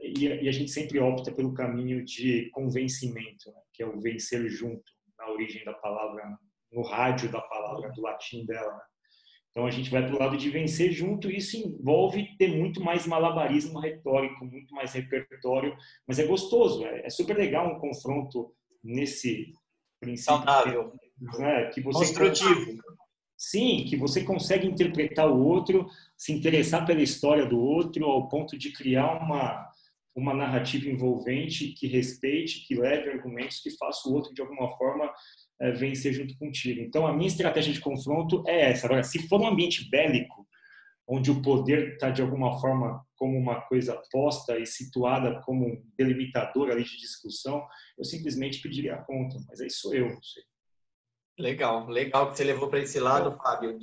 E a gente sempre opta pelo caminho de convencimento, né? Que é o vencer junto, na origem da palavra, no rádio da palavra, do latim dela. Né? Então a gente vai para o lado de vencer junto, e isso envolve ter muito mais malabarismo retórico, muito mais repertório, mas é gostoso, é super legal um confronto nesse princípio. Saudável. Né? Que você construtivo. Sim, que você consegue interpretar o outro, se interessar pela história do outro, ao ponto de criar uma narrativa envolvente que respeite, que leve argumentos, que faça o outro, de alguma forma, vencer junto contigo. Então, a minha estratégia de confronto é essa. Agora, se for um ambiente bélico, onde o poder está, de alguma forma, como uma coisa posta e situada como um delimitador ali de discussão, eu simplesmente pediria a conta. Mas aí sou eu, não sei. Legal que você levou para esse lado, Fábio,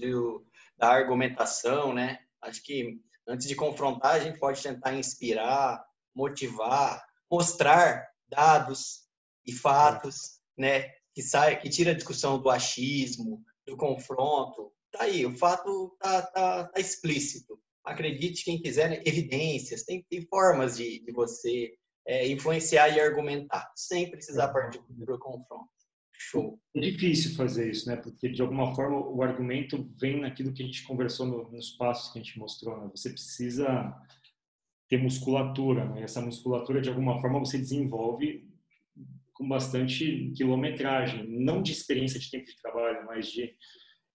da argumentação, né? Acho que antes de confrontar, a gente pode tentar inspirar, motivar, mostrar dados e fatos, né? Que tira a discussão do achismo, do confronto. Tá aí, o fato tá explícito. Acredite quem quiser, né? Evidências, tem formas de você influenciar e argumentar, sem precisar partir para o confronto. Show. É difícil fazer isso, né? Porque, de alguma forma, o argumento vem naquilo que a gente conversou nos passos que a gente mostrou, né? Você precisa ter musculatura, né? E essa musculatura, de alguma forma, você desenvolve com bastante quilometragem. Não de experiência de tempo de trabalho, mas de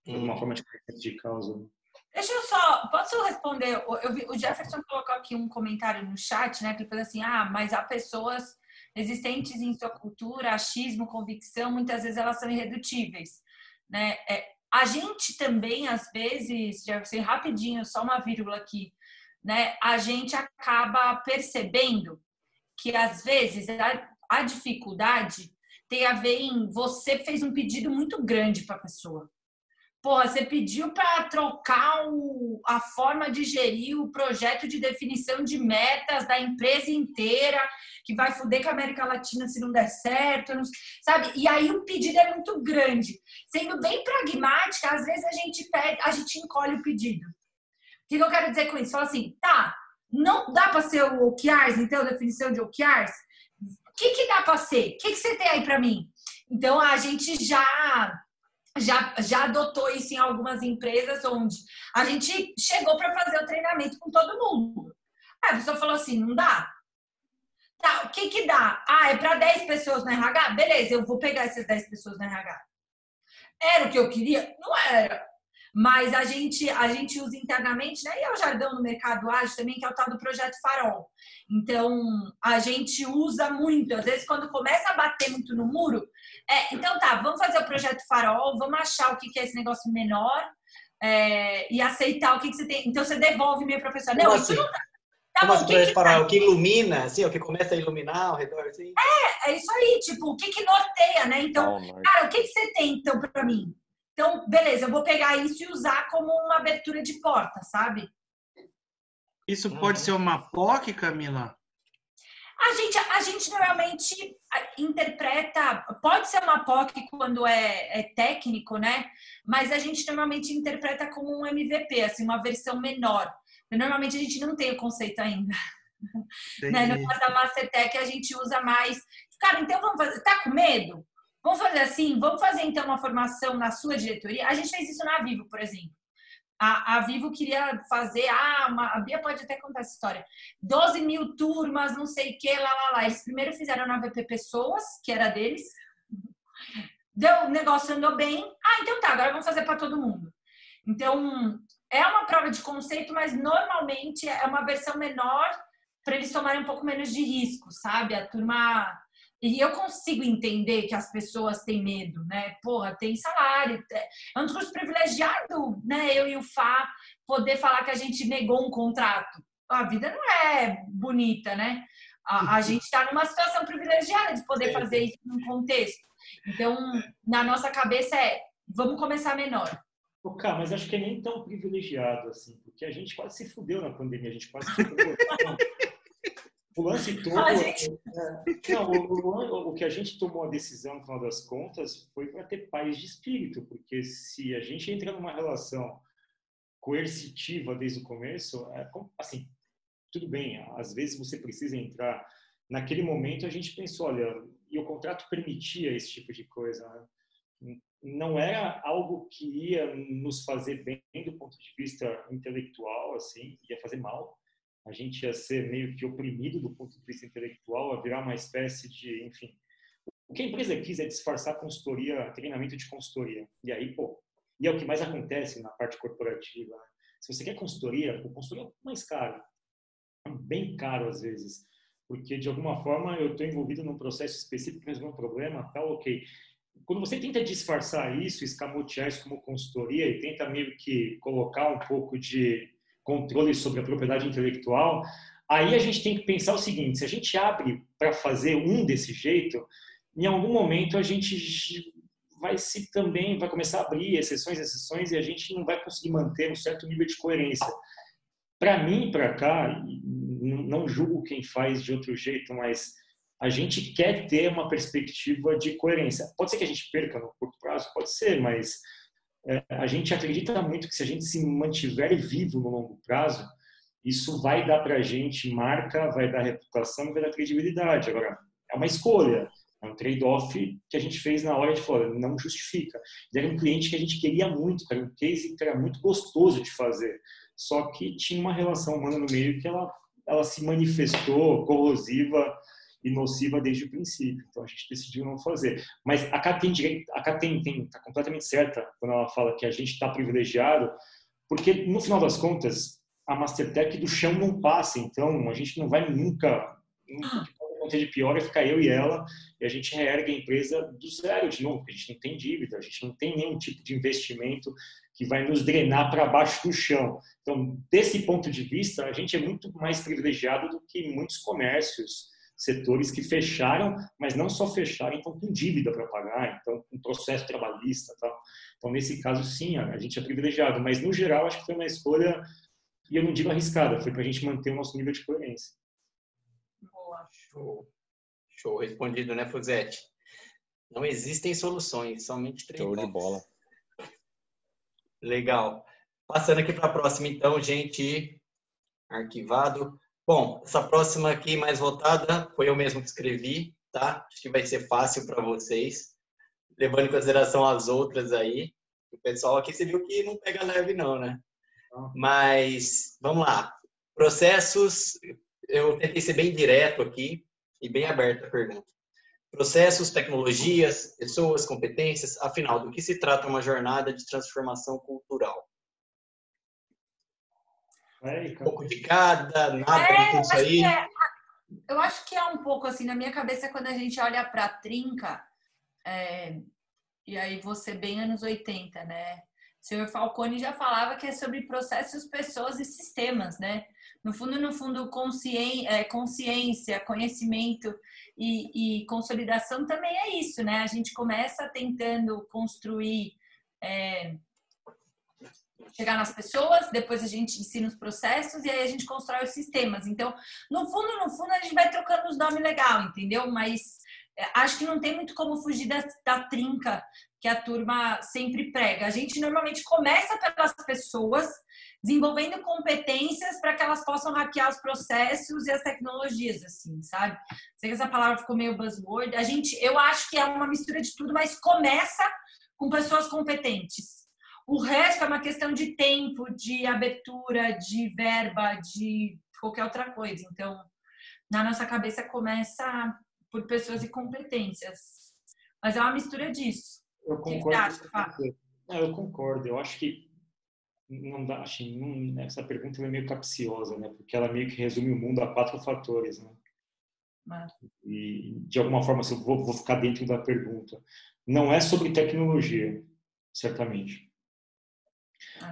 alguma forma, de causa. Deixa eu posso responder? O Jefferson colocou aqui um comentário no chat, né? Que ele falou assim, mas há pessoas existentes em sua cultura, achismo, convicção, muitas vezes elas são irredutíveis, né? A gente também, às vezes, Jefferson, rapidinho, só uma vírgula aqui, né? A gente acaba percebendo que, às vezes, a dificuldade tem a ver em você fez um pedido muito grande para a pessoa. Porra, você pediu para trocar a forma de gerir o projeto de definição de metas da empresa inteira, que vai foder com a América Latina se não der certo, não, sabe? E aí o pedido é muito grande. Sendo bem pragmática, às vezes a gente encolhe o pedido. O que eu quero dizer com isso? Fala assim, tá, não dá para ser o OKRs, então, a definição de OKRs? O que dá para ser? O que você tem aí para mim? Então, a gente já adotou isso em algumas empresas onde a gente chegou para fazer o treinamento com todo mundo. Aí a pessoa falou assim, não dá? Tá, o que dá? É para 10 pessoas no RH? Beleza, eu vou pegar essas 10 pessoas no RH. Era o que eu queria? Não era. Mas a gente usa internamente, né? E é o jargão no mercado ágil também, que é o tal do projeto Farol. Então, a gente usa muito. Às vezes, quando começa a bater muito no muro, então tá, vamos fazer o projeto Farol, vamos achar o que é esse negócio menor e aceitar o que você tem. Então, você devolve e-mail para a pessoa. Não, isso não dá. Tá Como bom, assim, o projeto Farol? O que ilumina, assim, o que começa a iluminar ao redor, assim? É isso aí, tipo, o que norteia, né? Então, cara, o que você tem, então, para mim? Então, beleza, eu vou pegar isso e usar como uma abertura de porta, sabe? Isso pode ser uma POC, Camila? A gente normalmente interpreta, pode ser uma POC quando é técnico, né? Mas a gente normalmente interpreta como um MVP, assim, uma versão menor. Normalmente a gente não tem o conceito ainda. Né? No caso da Mastertech, a gente usa mais. Cara, então vamos fazer. Tá com medo? Vamos fazer assim? Vamos fazer então uma formação na sua diretoria? A gente fez isso na Vivo, por exemplo. A Vivo queria fazer, a Bia pode até contar essa história, 12 mil turmas, não sei o que, lá. Eles primeiro fizeram na VP Pessoas, que era deles, o negócio andou bem, então tá, agora vamos fazer para todo mundo. Então, é uma prova de conceito, mas normalmente é uma versão menor para eles tomarem um pouco menos de risco, sabe? A turma... E eu consigo entender que as pessoas têm medo, né? Porra, tem salário. É um discurso privilegiado, né? Eu e o Fá poder falar que a gente negou um contrato. A vida não é bonita, né? A gente está numa situação privilegiada de poder fazer isso num contexto. Então, na nossa cabeça vamos começar menor. Cara, mas acho que é nem tão privilegiado assim, porque a gente quase se fudeu na pandemia, a gente quase se fudeu. O lance todo... o que a gente tomou a decisão, no final das contas, foi para ter paz de espírito, porque se a gente entra numa relação coercitiva desde o começo, assim, tudo bem, às vezes você precisa entrar. Naquele momento a gente pensou, olha, e o contrato permitia esse tipo de coisa, né? Não era algo que ia nos fazer bem do ponto de vista intelectual, assim, ia fazer mal. A gente ia ser meio que oprimido do ponto de vista intelectual, a virar uma espécie de, enfim... O que a empresa quis é disfarçar consultoria, treinamento de consultoria. E aí, e é o que mais acontece na parte corporativa. Né? Se você quer consultoria, o consultoria é mais caro. É bem caro, às vezes. Porque, de alguma forma, eu estou envolvido num processo específico para resolver um problema, tal, ok. Quando você tenta disfarçar isso, escamotear isso como consultoria e tenta meio que colocar um pouco de controle sobre a propriedade intelectual, aí a gente tem que pensar o seguinte, se a gente abre para fazer desse jeito, em algum momento a gente vai começar a abrir exceções, e a gente não vai conseguir manter um certo nível de coerência. Para mim, para cá, não julgo quem faz de outro jeito, mas a gente quer ter uma perspectiva de coerência. Pode ser que a gente perca no curto prazo, pode ser, mas a gente acredita muito que se a gente se mantiver vivo no longo prazo, isso vai dar para a gente marca, vai dar reputação, vai dar credibilidade. Agora, é uma escolha, é um trade-off que a gente fez na hora de falar, não justifica. Era um cliente que a gente queria muito, era um case que era muito gostoso de fazer, só que tinha uma relação humana no meio que ela se manifestou corrosiva e nociva desde o princípio. Então a gente decidiu não fazer. Mas a Ká está completamente certa quando ela fala que a gente está privilegiado, porque no final das contas a Mastertech do chão não passa. Então a gente não vai nunca. O que pode acontecer de pior é ficar eu e ela e a gente reergue a empresa do zero de novo, porque a gente não tem dívida, a gente não tem nenhum tipo de investimento que vai nos drenar para baixo do chão. Então, desse ponto de vista, a gente é muito mais privilegiado do que muitos comércios, setores que fecharam, mas não só fecharam, então com dívida para pagar, então com processo trabalhista, tal. Então nesse caso sim, a gente é privilegiado, mas no geral acho que foi uma escolha, e eu não digo arriscada, foi para a gente manter o nosso nível de coerência. Boa, show respondido, né, Fuzetti? Não existem soluções, somente trade-offs. Show de bola. Legal. Passando aqui para a próxima, então, gente, arquivado. Bom, essa próxima aqui, mais voltada, foi eu mesmo que escrevi, tá? Acho que vai ser fácil para vocês, levando em consideração as outras aí. O pessoal aqui, você viu que não pega leve não, né? Mas, vamos lá. Processos, eu tentei ser bem direto aqui e bem aberto a pergunta. Processos, tecnologias, pessoas, competências, afinal, do que se trata uma jornada de transformação cultural? Um pouco de cada, nada de tudo isso aí. Eu acho que é um pouco assim, na minha cabeça, quando a gente olha para a Trinca, e aí você bem anos 80, né? O senhor Falcone já falava que é sobre processos, pessoas e sistemas, né? No fundo, consciência, conhecimento e consolidação também é isso, né? A gente começa tentando construir, chegar nas pessoas, depois a gente ensina os processos e aí a gente constrói os sistemas. Então, no fundo, a gente vai trocando os nomes legal, entendeu? Mas acho que não tem muito como fugir da trinca que a turma sempre prega. A gente normalmente começa pelas pessoas, desenvolvendo competências para que elas possam hackear os processos e as tecnologias, assim, sabe? Sei que essa palavra ficou meio buzzword. Eu acho que é uma mistura de tudo, mas começa com pessoas competentes. O resto é uma questão de tempo, de abertura, de verba, de qualquer outra coisa. Então, na nossa cabeça começa por pessoas e competências. Mas é uma mistura disso. Eu concordo. O que você acha, Fábio? Eu concordo. Eu acho que não dá, essa pergunta é meio capciosa, né? Porque ela meio que resume o mundo a 4 fatores, né? E de alguma forma, se eu vou ficar dentro da pergunta, não é sobre tecnologia, certamente.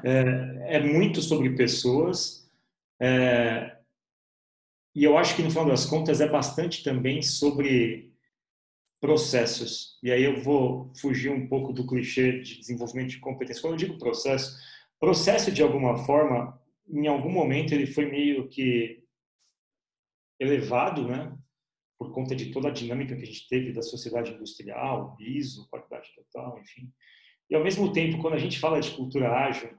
É muito sobre pessoas, e eu acho que no final das contas é bastante também sobre processos. E aí eu vou fugir um pouco do clichê de desenvolvimento de competência. Quando eu digo processo de alguma forma, em algum momento ele foi meio que elevado, né? Por conta de toda a dinâmica que a gente teve da sociedade industrial, ISO, qualidade total, enfim. E ao mesmo tempo, quando a gente fala de cultura ágil,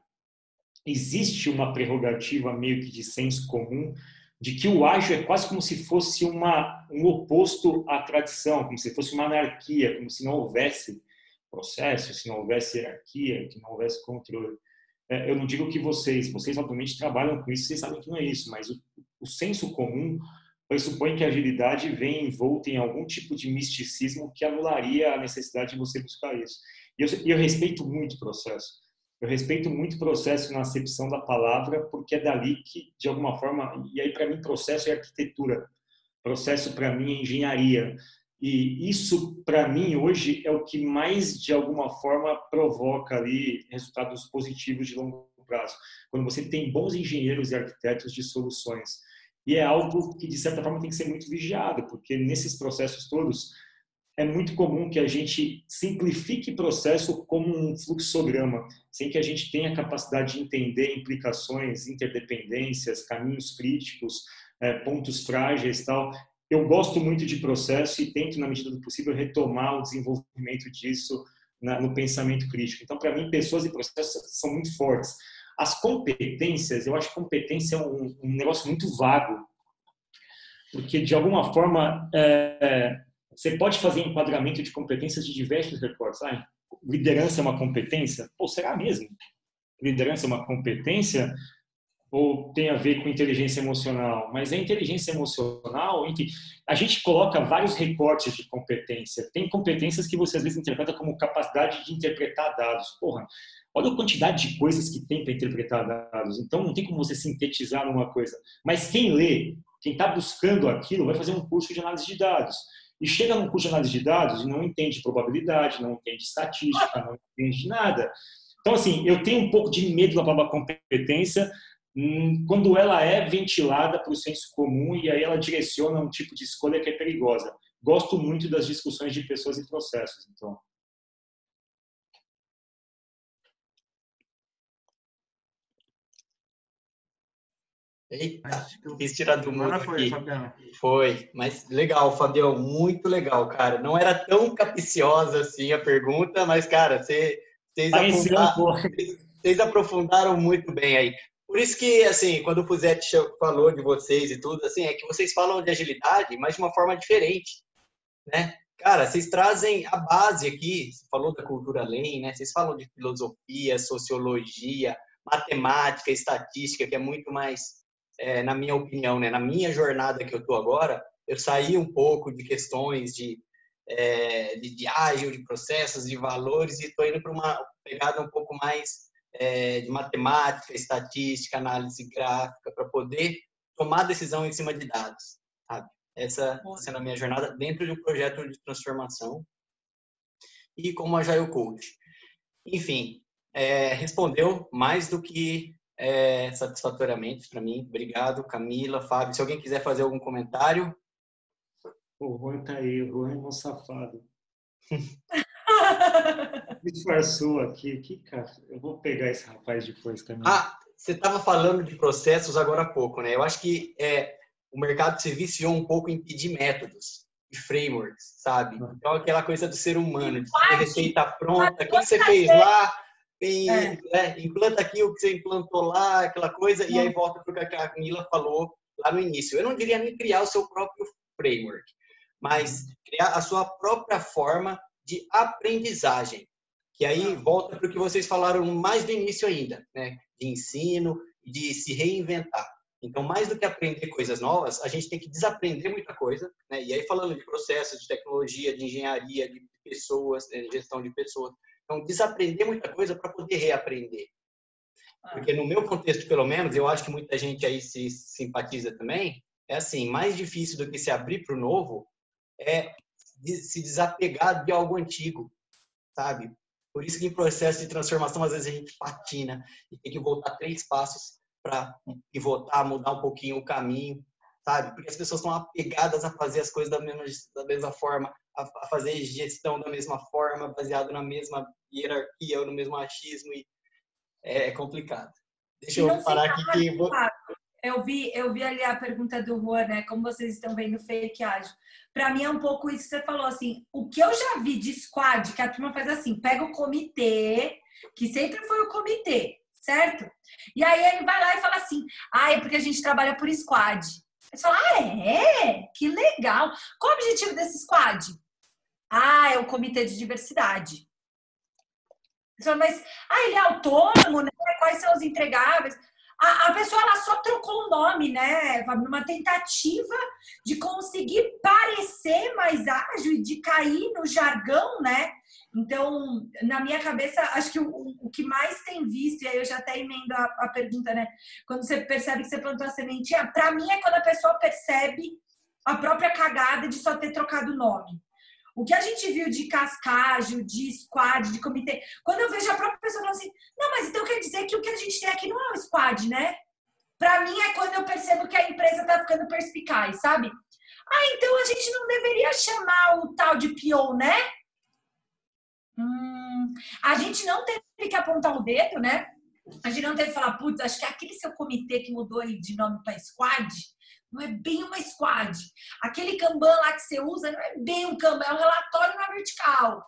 existe uma prerrogativa meio que de senso comum de que o ágil é quase como se fosse um oposto à tradição, como se fosse uma anarquia, como se não houvesse processo, se não houvesse hierarquia, que não houvesse controle. Eu não digo que vocês obviamente trabalham com isso, vocês sabem que não é isso, mas o senso comum pressupõe que a agilidade vem envolta em algum tipo de misticismo que anularia a necessidade de você buscar isso. E eu respeito muito o processo. Eu respeito muito o processo na acepção da palavra, porque é dali que, de alguma forma, e aí para mim processo é arquitetura, processo para mim é engenharia. E isso, para mim, hoje é o que mais, de alguma forma, provoca ali resultados positivos de longo prazo. Quando você tem bons engenheiros e arquitetos de soluções. E é algo que, de certa forma, tem que ser muito vigiado, porque nesses processos todos, é muito comum que a gente simplifique o processo como um fluxograma, sem que a gente tenha capacidade de entender implicações, interdependências, caminhos críticos, pontos frágeis e tal. Eu gosto muito de processo e tento, na medida do possível, retomar o desenvolvimento disso no pensamento crítico. Então, para mim, pessoas e processos são muito fortes. As competências, eu acho que competência é um negócio muito vago, porque, de alguma forma, você pode fazer enquadramento de competências de diversos recortes. Liderança é uma competência? Pô, será mesmo? Liderança é uma competência? Ou tem a ver com inteligência emocional? Mas a inteligência emocional, enfim, a gente coloca vários recortes de competência. Tem competências que você às vezes interpreta como capacidade de interpretar dados. Porra, olha a quantidade de coisas que tem para interpretar dados. Então não tem como você sintetizar numa coisa. Mas quem lê, quem está buscando aquilo, vai fazer um curso de análise de dados. E chega num curso de análise de dados e não entende probabilidade, não entende estatística, não entende nada. Então, assim, eu tenho um pouco de medo da palavra competência quando ela é ventilada para o senso comum e aí ela direciona um tipo de escolha que é perigosa. Gosto muito das discussões de pessoas e processos, então. Eita, quis tirar do mundo aqui. Fabiano. Foi, mas legal, Fabião, muito legal, cara. Não era tão capciosa assim a pergunta, mas, cara, vocês aprofundaram muito bem aí. Por isso que, assim, quando o Fuzetti falou de vocês e tudo, assim, é que vocês falam de agilidade, mas de uma forma diferente, né? Cara, vocês trazem a base aqui, você falou da cultura Lean, né? Vocês falam de filosofia, sociologia, matemática, estatística, que é muito mais, na minha opinião, né? Na minha jornada que eu tô agora, eu saí um pouco de questões de de ágil, de processos, de valores, e estou indo para uma pegada um pouco mais de matemática, estatística, análise gráfica, para poder tomar decisão em cima de dados, sabe? Essa está sendo a minha jornada dentro de um projeto de transformação e como Agile Coach. Enfim, respondeu mais do que satisfatoriamente para mim. Obrigado, Camila, Fábio. Se alguém quiser fazer algum comentário. O Juan tá aí, o Juan é um safado. Disfarçou aqui. Que cara, eu vou pegar esse rapaz depois, Camila. Você estava falando de processos agora há pouco, né? Eu acho que o mercado se viciou um pouco em pedir métodos e frameworks, sabe? Então, aquela coisa do ser humano, de ter receita pronta, o que você fez lá, implanta aqui o que você implantou lá, aquela coisa, e aí volta para o que a Camila falou lá no início. Eu não diria nem criar o seu próprio framework, mas criar a sua própria forma de aprendizagem, que aí volta para o que vocês falaram mais do início ainda, né? De ensino, de se reinventar. Então, mais do que aprender coisas novas, a gente tem que desaprender muita coisa, né? E aí, falando de processos, de tecnologia, de engenharia, de pessoas, de gestão de pessoas. Então, desaprender muita coisa para poder reaprender. Porque no meu contexto, pelo menos, eu acho que muita gente aí se simpatiza também, é assim, mais difícil do que se abrir para o novo é se desapegar de algo antigo, sabe? Por isso que em processo de transformação, às vezes a gente patina e tem que voltar 3 passos para pivotar, mudar um pouquinho o caminho, sabe? Porque as pessoas estão apegadas a fazer as coisas da mesma forma, a fazer gestão da mesma forma, baseado na mesma hierarquia ou no mesmo achismo, e é complicado. Deixa eu parar aqui. Eu vi ali a pergunta do Juan, né? Como vocês estão vendo fake ágil? Para mim é um pouco isso que você falou, assim, o que eu já vi de squad, que a turma faz assim, pega o comitê, que sempre foi o comitê, certo? E aí ele vai lá e fala assim, é porque a gente trabalha por squad. Você fala, que legal. Qual o objetivo desse squad? É o comitê de diversidade. Você fala, mas, ele é autônomo, né? Quais são os entregáveis? A pessoa ela só trocou o nome, né? Numa tentativa de conseguir parecer mais ágil e de cair no jargão, né? Então, na minha cabeça, acho que o que mais tem visto, e aí eu já até emendo a pergunta, né? Quando você percebe que você plantou a sementinha, para mim é quando a pessoa percebe a própria cagada de só ter trocado o nome. O que a gente viu de cascagem, de squad, de comitê, quando eu vejo a própria pessoa falando assim, não, mas então quer dizer que o que a gente tem aqui não é um squad, né? Pra mim é quando eu percebo que a empresa tá ficando perspicaz, sabe? Então a gente não deveria chamar o tal de PO, né? A gente não teve que apontar o dedo, né? A gente não teve que falar, putz, acho que aquele seu comitê que mudou aí de nome para squad não é bem uma squad. Aquele Kanban lá que você usa não é bem um Kanban, é um relatório na vertical.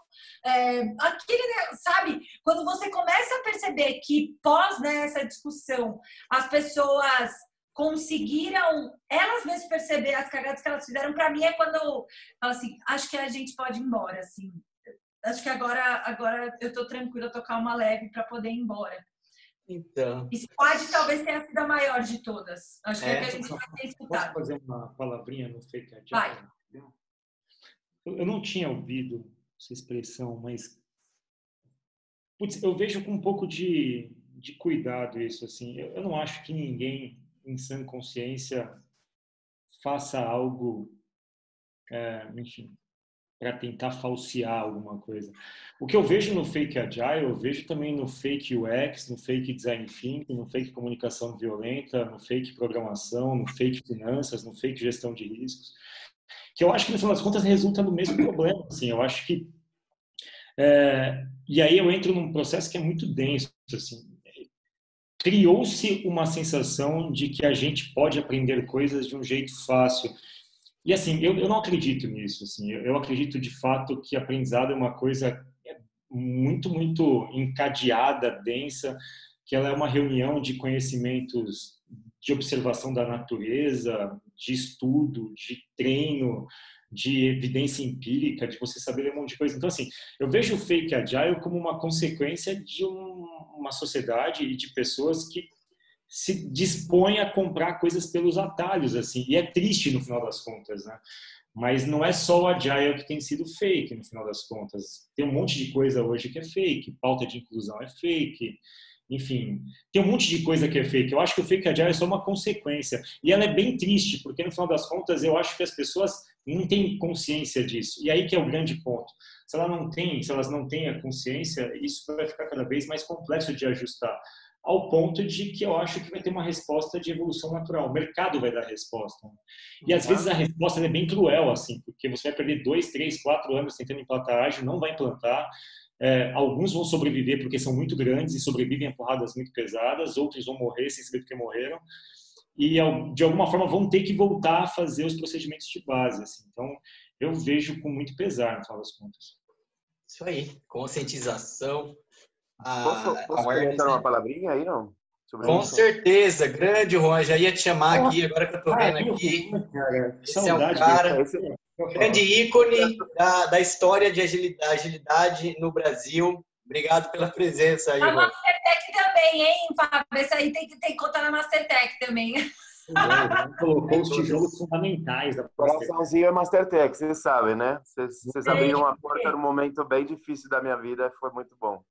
Sabe? Quando você começa a perceber que pós, né, essa discussão, as pessoas conseguiram elas mesmas perceber as cagadas que elas fizeram, para mim é quando eu falo assim, acho que a gente pode ir embora, assim. Acho que agora eu tô tranquila, tocar uma leve para poder ir embora. Então. Squad talvez tenha sido a maior de todas. Acho que é que a gente vai ter escutado. Posso fazer uma palavrinha no fake agile? Vai. Eu não tinha ouvido essa expressão, mas putz, eu vejo com um pouco de cuidado isso, assim. Eu não acho que ninguém em sã consciência faça algo, enfim, para tentar falsear alguma coisa. O que eu vejo no fake agile, eu vejo também no fake UX, no fake design thinking, no fake comunicação violenta, no fake programação, no fake finanças, no fake gestão de riscos, que eu acho que no final das contas resulta no mesmo problema. Assim, eu acho que e aí eu entro num processo que é muito denso. Assim, criou-se uma sensação de que a gente pode aprender coisas de um jeito fácil. E assim, eu não acredito nisso. Assim, eu acredito de fato que aprendizado é uma coisa muito, muito encadeada, densa, que ela é uma reunião de conhecimentos de observação da natureza, de estudo, de treino, de evidência empírica, de você saber ler um monte de coisa. Então, assim, eu vejo o fake agile como uma consequência de uma sociedade e de pessoas que se dispõem a comprar coisas pelos atalhos, assim, e é triste no final das contas, né? Mas não é só o Agile que tem sido fake, no final das contas. Tem um monte de coisa hoje que é fake, pauta de inclusão é fake, enfim, tem um monte de coisa que é fake. Eu acho que o fake Agile é só uma consequência. E ela é bem triste, porque no final das contas eu acho que as pessoas não têm consciência disso. E aí que é o grande ponto. Se elas não têm a consciência, isso vai ficar cada vez mais complexo de ajustar. Ao ponto de que eu acho que vai ter uma resposta de evolução natural. O mercado vai dar a resposta. E às vezes a resposta é bem cruel, assim, porque você vai perder 2, 3, 4 anos tentando implantar ágil, não vai implantar. Alguns vão sobreviver porque são muito grandes e sobrevivem a porradas muito pesadas, outros vão morrer sem saber porque morreram. E de alguma forma vão ter que voltar a fazer os procedimentos de base. Assim. Então, eu vejo com muito pesar, no final das contas. Isso aí, conscientização. Posso Awareness, comentar uma né? palavrinha aí, não? Sobre Com isso? certeza, grande Juan, já ia te chamar aqui, agora que eu tô vendo aqui. Cara, que Esse é um saudade. cara, Esse- grande ícone da história de agilidade no Brasil. Obrigado pela presença aí, A Juan. Mastertech também, hein, Fábio? Esse aí tem que contar na Mastertech também. Colocou os tijolos fundamentais da Coraçãozinho é Mastertech, vocês sabem, né? Vocês abriram uma porta Sim. num momento bem difícil da minha vida, foi muito bom.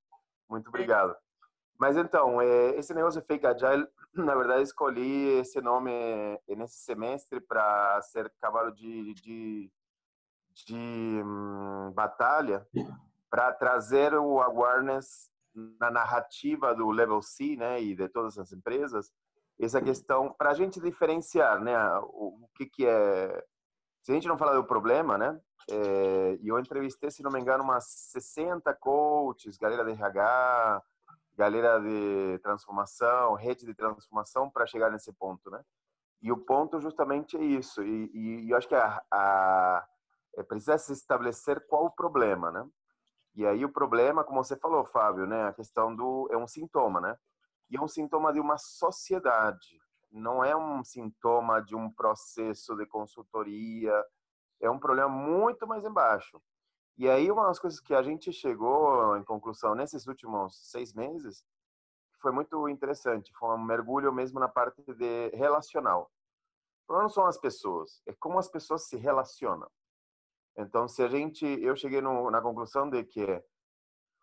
Muito obrigado. Mas então, esse negócio de Fake Agile, na verdade, escolhi esse nome nesse semestre para ser cavalo de batalha, para trazer o awareness na narrativa do Level C, né, e de todas as empresas, essa questão, para a gente diferenciar, né, o que é... Se a gente não falar do problema, né, e eu entrevistei, se não me engano, umas 60 coaches, galera de RH, galera de transformação, rede de transformação, para chegar nesse ponto, né? E o ponto justamente é isso. E eu acho que precisa se estabelecer qual o problema, né? E aí o problema, como você falou, Fábio, né? A questão é um sintoma, né? E é um sintoma de uma sociedade. Não é um sintoma de um processo de consultoria. É um problema muito mais embaixo. E aí uma das coisas que a gente chegou em conclusão nesses últimos 6 meses foi muito interessante. Foi um mergulho mesmo na parte de relacional. Não são as pessoas, é como as pessoas se relacionam. Então, eu cheguei na conclusão de que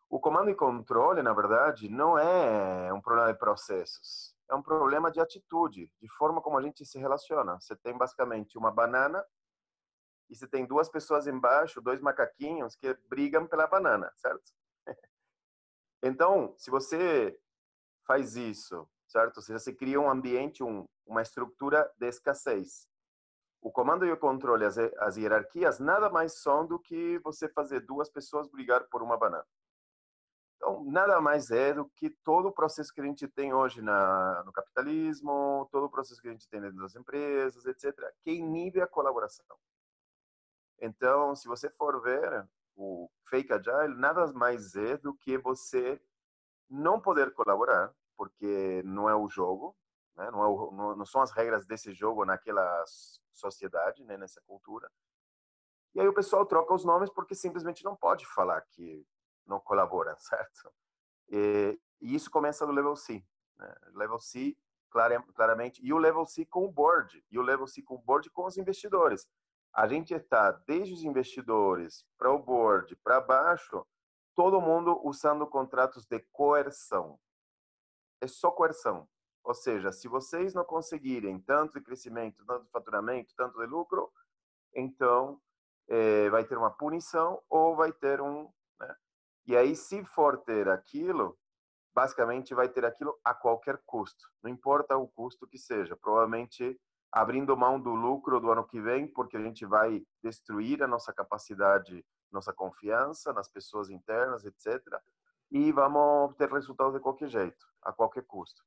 o comando e controle, na verdade, não é um problema de processos. É um problema de atitude, de forma como a gente se relaciona. Você tem basicamente uma banana e você tem 2 pessoas embaixo, 2 macaquinhos que brigam pela banana, certo? Então, se você faz isso, certo? Ou seja, você cria um ambiente, uma estrutura de escassez. O comando e o controle, as hierarquias, nada mais são do que você fazer 2 pessoas brigar por uma banana. Então, nada mais é do que todo o processo que a gente tem hoje no capitalismo, todo o processo que a gente tem dentro das empresas, etc., que inibe a colaboração. Então, se você for ver, o Fake Agile nada mais é do que você não poder colaborar, porque não é o jogo, né? Não são as regras desse jogo naquela sociedade, né? Nessa cultura. E aí o pessoal troca os nomes porque simplesmente não pode falar que não colabora, certo? E isso começa no Level C. Né? Level C, claramente, e o Level C com o board, e o Level C com o board com os investidores. A gente está, desde os investidores para o board, para baixo, todo mundo usando contratos de coerção. É só coerção. Ou seja, se vocês não conseguirem tanto de crescimento, tanto de faturamento, tanto de lucro, então vai ter uma punição ou vai ter né? E aí, se for ter aquilo, basicamente vai ter aquilo a qualquer custo. Não importa o custo que seja. Provavelmente abrindo mão do lucro do ano que vem, porque a gente vai destruir a nossa capacidade, nossa confiança nas pessoas internas, etc. E vamos ter resultados de qualquer jeito, a qualquer custo.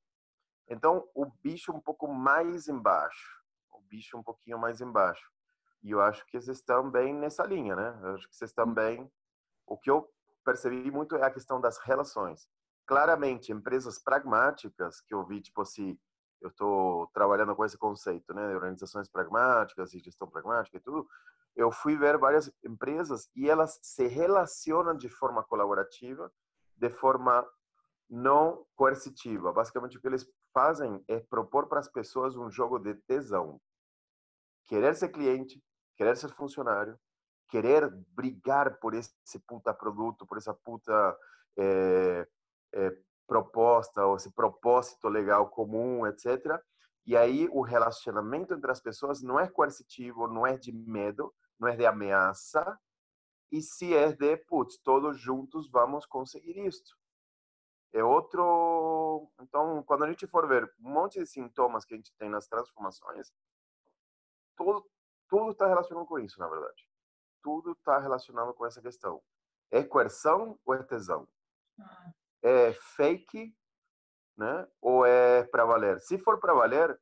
Então, o bicho um pouco mais embaixo. O bicho um pouquinho mais embaixo. E eu acho que vocês estão bem nessa linha, né? Eu acho que vocês estão bem. O que eu percebi muito é a questão das relações. Claramente, empresas pragmáticas, que eu vi, tipo assim, eu estou trabalhando com esse conceito, né? De organizações pragmáticas e gestão pragmática e tudo. Eu fui ver várias empresas e elas se relacionam de forma colaborativa, de forma não coercitiva. Basicamente, o que eles fazem é propor para as pessoas um jogo de tesão. Querer ser cliente, querer ser funcionário, querer brigar por esse puta produto, por essa puta proposta, ou esse propósito legal comum, etc. E aí o relacionamento entre as pessoas não é coercitivo, não é de medo, não é de ameaça, e se é de, putz, todos juntos vamos conseguir isto. É outro... Então, quando a gente for ver um monte de sintomas que a gente tem nas transformações, tudo está relacionado com isso, na verdade. Tudo está relacionado com essa questão. É coerção ou é tesão? É fake, né? Ou é para valer? Se for para valer,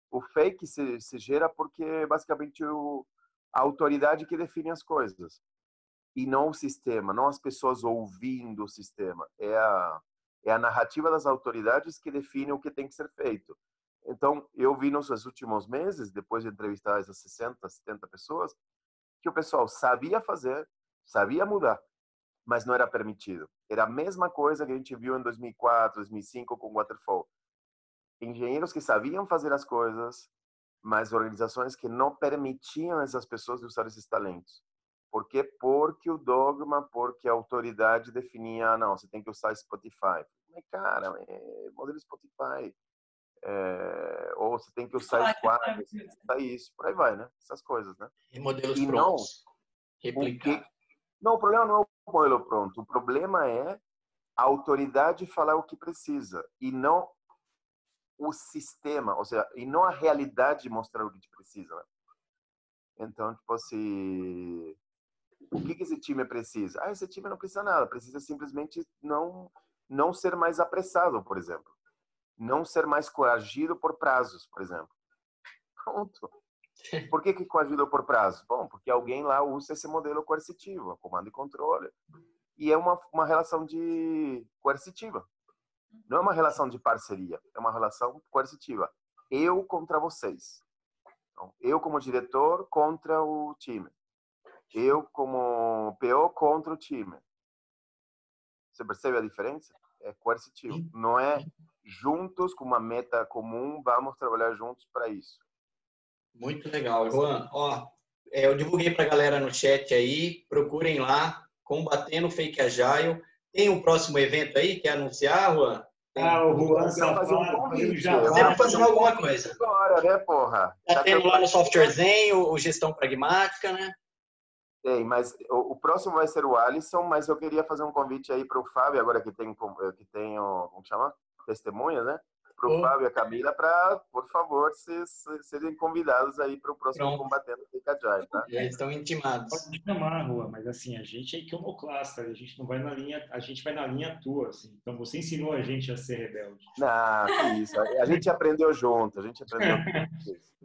o fake se gera porque é basicamente a autoridade que define as coisas. E não o sistema, não as pessoas ouvindo o sistema. É a narrativa das autoridades que define o que tem que ser feito. Então, eu vi nos últimos meses, depois de entrevistar essas 60, 70 pessoas, que o pessoal sabia fazer, sabia mudar, mas não era permitido. Era a mesma coisa que a gente viu em 2004, 2005 com o Waterfall. Engenheiros que sabiam fazer as coisas, mas organizações que não permitiam essas pessoas de usar esses talentos. Por quê? Porque o dogma, porque a autoridade definia, não, você tem que usar Spotify. Mas, cara, modelo Spotify. Ou você tem que usar Squad, isso, por aí vai, né? Essas coisas, né? E modelos prontos. Não, o problema não é o modelo pronto. O problema é a autoridade falar o que precisa e não o sistema, ou seja, e não a realidade mostrar o que te precisa, né? Então, tipo assim, o que esse time precisa? Esse time não precisa nada, precisa simplesmente não ser mais apressado, por exemplo. Não ser mais coagido por prazos, por exemplo. Pronto. Por que coagido por prazos? Bom, porque alguém lá usa esse modelo coercitivo, comando e controle. E é uma relação coercitiva. Não é uma relação de parceria, é uma relação coercitiva. Eu contra vocês. Então, eu como diretor contra o time. Eu como PO contra o time. Você percebe a diferença? É coercitivo. Não é juntos com uma meta comum, vamos trabalhar juntos para isso. Muito legal, Juan. Eu divulguei para a galera no chat aí, procurem lá, Combatendo Fake Agile. Tem um próximo evento aí, quer anunciar, Juan? O Juan fazer um convite. Sempre fazendo alguma coisa. Agora, né, porra? Tá tendo lá no Software Zen, o Gestão Pragmática, né? Tem, mas o próximo vai ser o Alisson, mas eu queria fazer um convite aí para o Fábio, agora que tem como chama? Testemunhas, né? Para o Fábio e a Camila, para, por favor, serem convidados aí para o próximo Combatendo Fake Agile, tá? Já estão intimados. Pode chamar, Rua, mas assim, a gente é iconoclasta, a gente não vai na linha, a gente vai na linha tua, assim. Então você ensinou a gente a ser rebelde. Não, que isso. A gente aprendeu junto,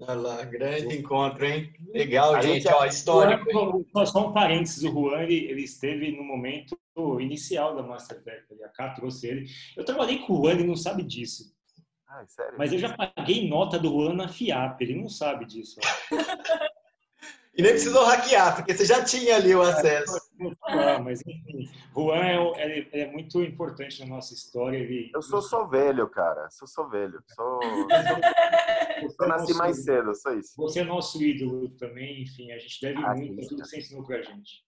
Olha lá, grande encontro, hein? Legal, gente. Histórico. Só um parênteses, o Juan, ele esteve no momento inicial da Mastertech, a Cá trouxe ele. Eu trabalhei com o Juan, ele não sabe disso. Sério? Mas eu já paguei nota do Juan na FIAP, ele não sabe disso. E nem precisou hackear, porque você já tinha ali o acesso. Mas enfim, Juan é muito importante na nossa história. Eu sou velho, cara. Sou velho. Eu nasci mais cedo, só isso. Você é nosso ídolo também, enfim, a gente deve muito a tudo que você ensinou pra gente.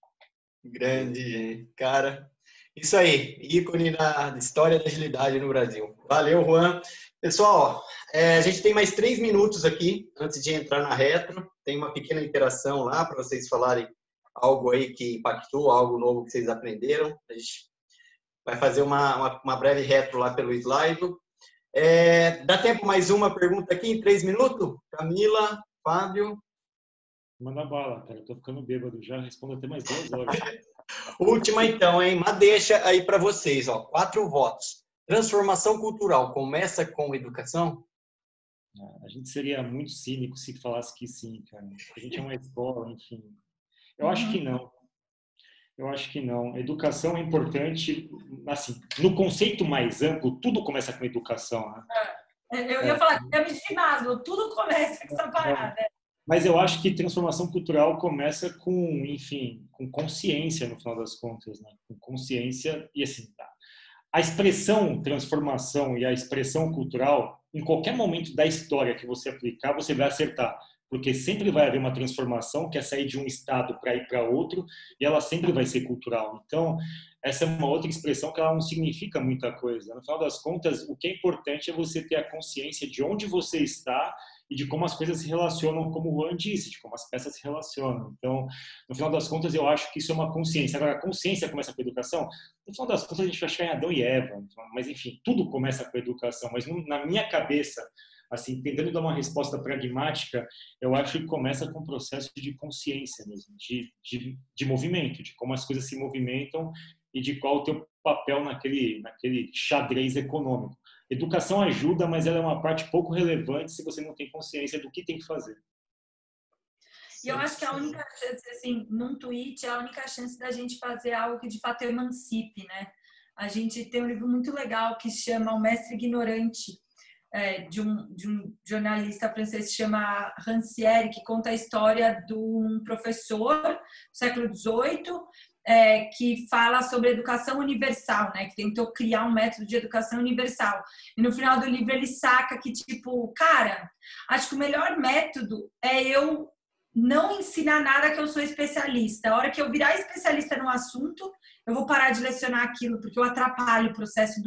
Grande, gente. Cara, isso aí, ícone da história da agilidade no Brasil. Valeu, Juan. Pessoal, a gente tem mais 3 minutos aqui, antes de entrar na retro. Tem uma pequena interação lá para vocês falarem algo aí que impactou, algo novo que vocês aprenderam. A gente vai fazer uma breve retro lá pelo Slido. Dá tempo mais uma pergunta aqui em 3 minutos? Camila, Fábio? Manda bala, cara. Eu tô ficando bêbado já, respondo até mais 2 horas. Última então, hein? Uma deixa aí para vocês, 4 votos. Transformação cultural começa com educação? A gente seria muito cínico se falasse que sim, cara. A gente é uma escola, enfim. Eu acho que não. Eu acho que não. Educação é importante, assim, no conceito mais amplo, tudo começa com educação, né? Eu ia falar pirâmide de Maslow, tudo começa com essa parada. Mas eu acho que transformação cultural começa com, enfim, com consciência, no final das contas, né? Com consciência e assim, tá. A expressão transformação e a expressão cultural, em qualquer momento da história que você aplicar, você vai acertar. porque sempre vai haver uma transformação, que é sair de um estado para ir para outro, e ela sempre vai ser cultural. Então, essa é uma outra expressão que ela não significa muita coisa. No final das contas, o que é importante é você ter a consciência de onde você está e de como as coisas se relacionam, como o Juan disse, de como as peças se relacionam. Então, no final das contas, eu acho que isso é uma consciência. Agora, a consciência começa com a educação. No final das contas, a gente vai chegar em Adão e Eva. Mas, enfim, tudo começa com a educação. Mas, na minha cabeça, assim, tentando dar uma resposta pragmática, eu acho que começa com um processo de consciência mesmo, de movimento, de como as coisas se movimentam e de qual o teu papel naquele xadrez econômico. Educação ajuda, mas ela é uma parte pouco relevante se você não tem consciência do que tem que fazer. E eu acho que a única chance, assim, num tweet, a única chance da gente fazer algo que de fato emancipe, né? A gente tem um livro muito legal que chama O Mestre Ignorante, de um jornalista francês que se chama Rancière, que conta a história de um professor do século XVIII, que fala sobre educação universal, né? Que tentou criar um método de educação universal. E no final do livro ele saca que, tipo, cara, acho que o melhor método é eu não ensinar nada que eu sou especialista. A hora que eu virar especialista no assunto, eu vou parar de lecionar aquilo, porque eu atrapalho o processo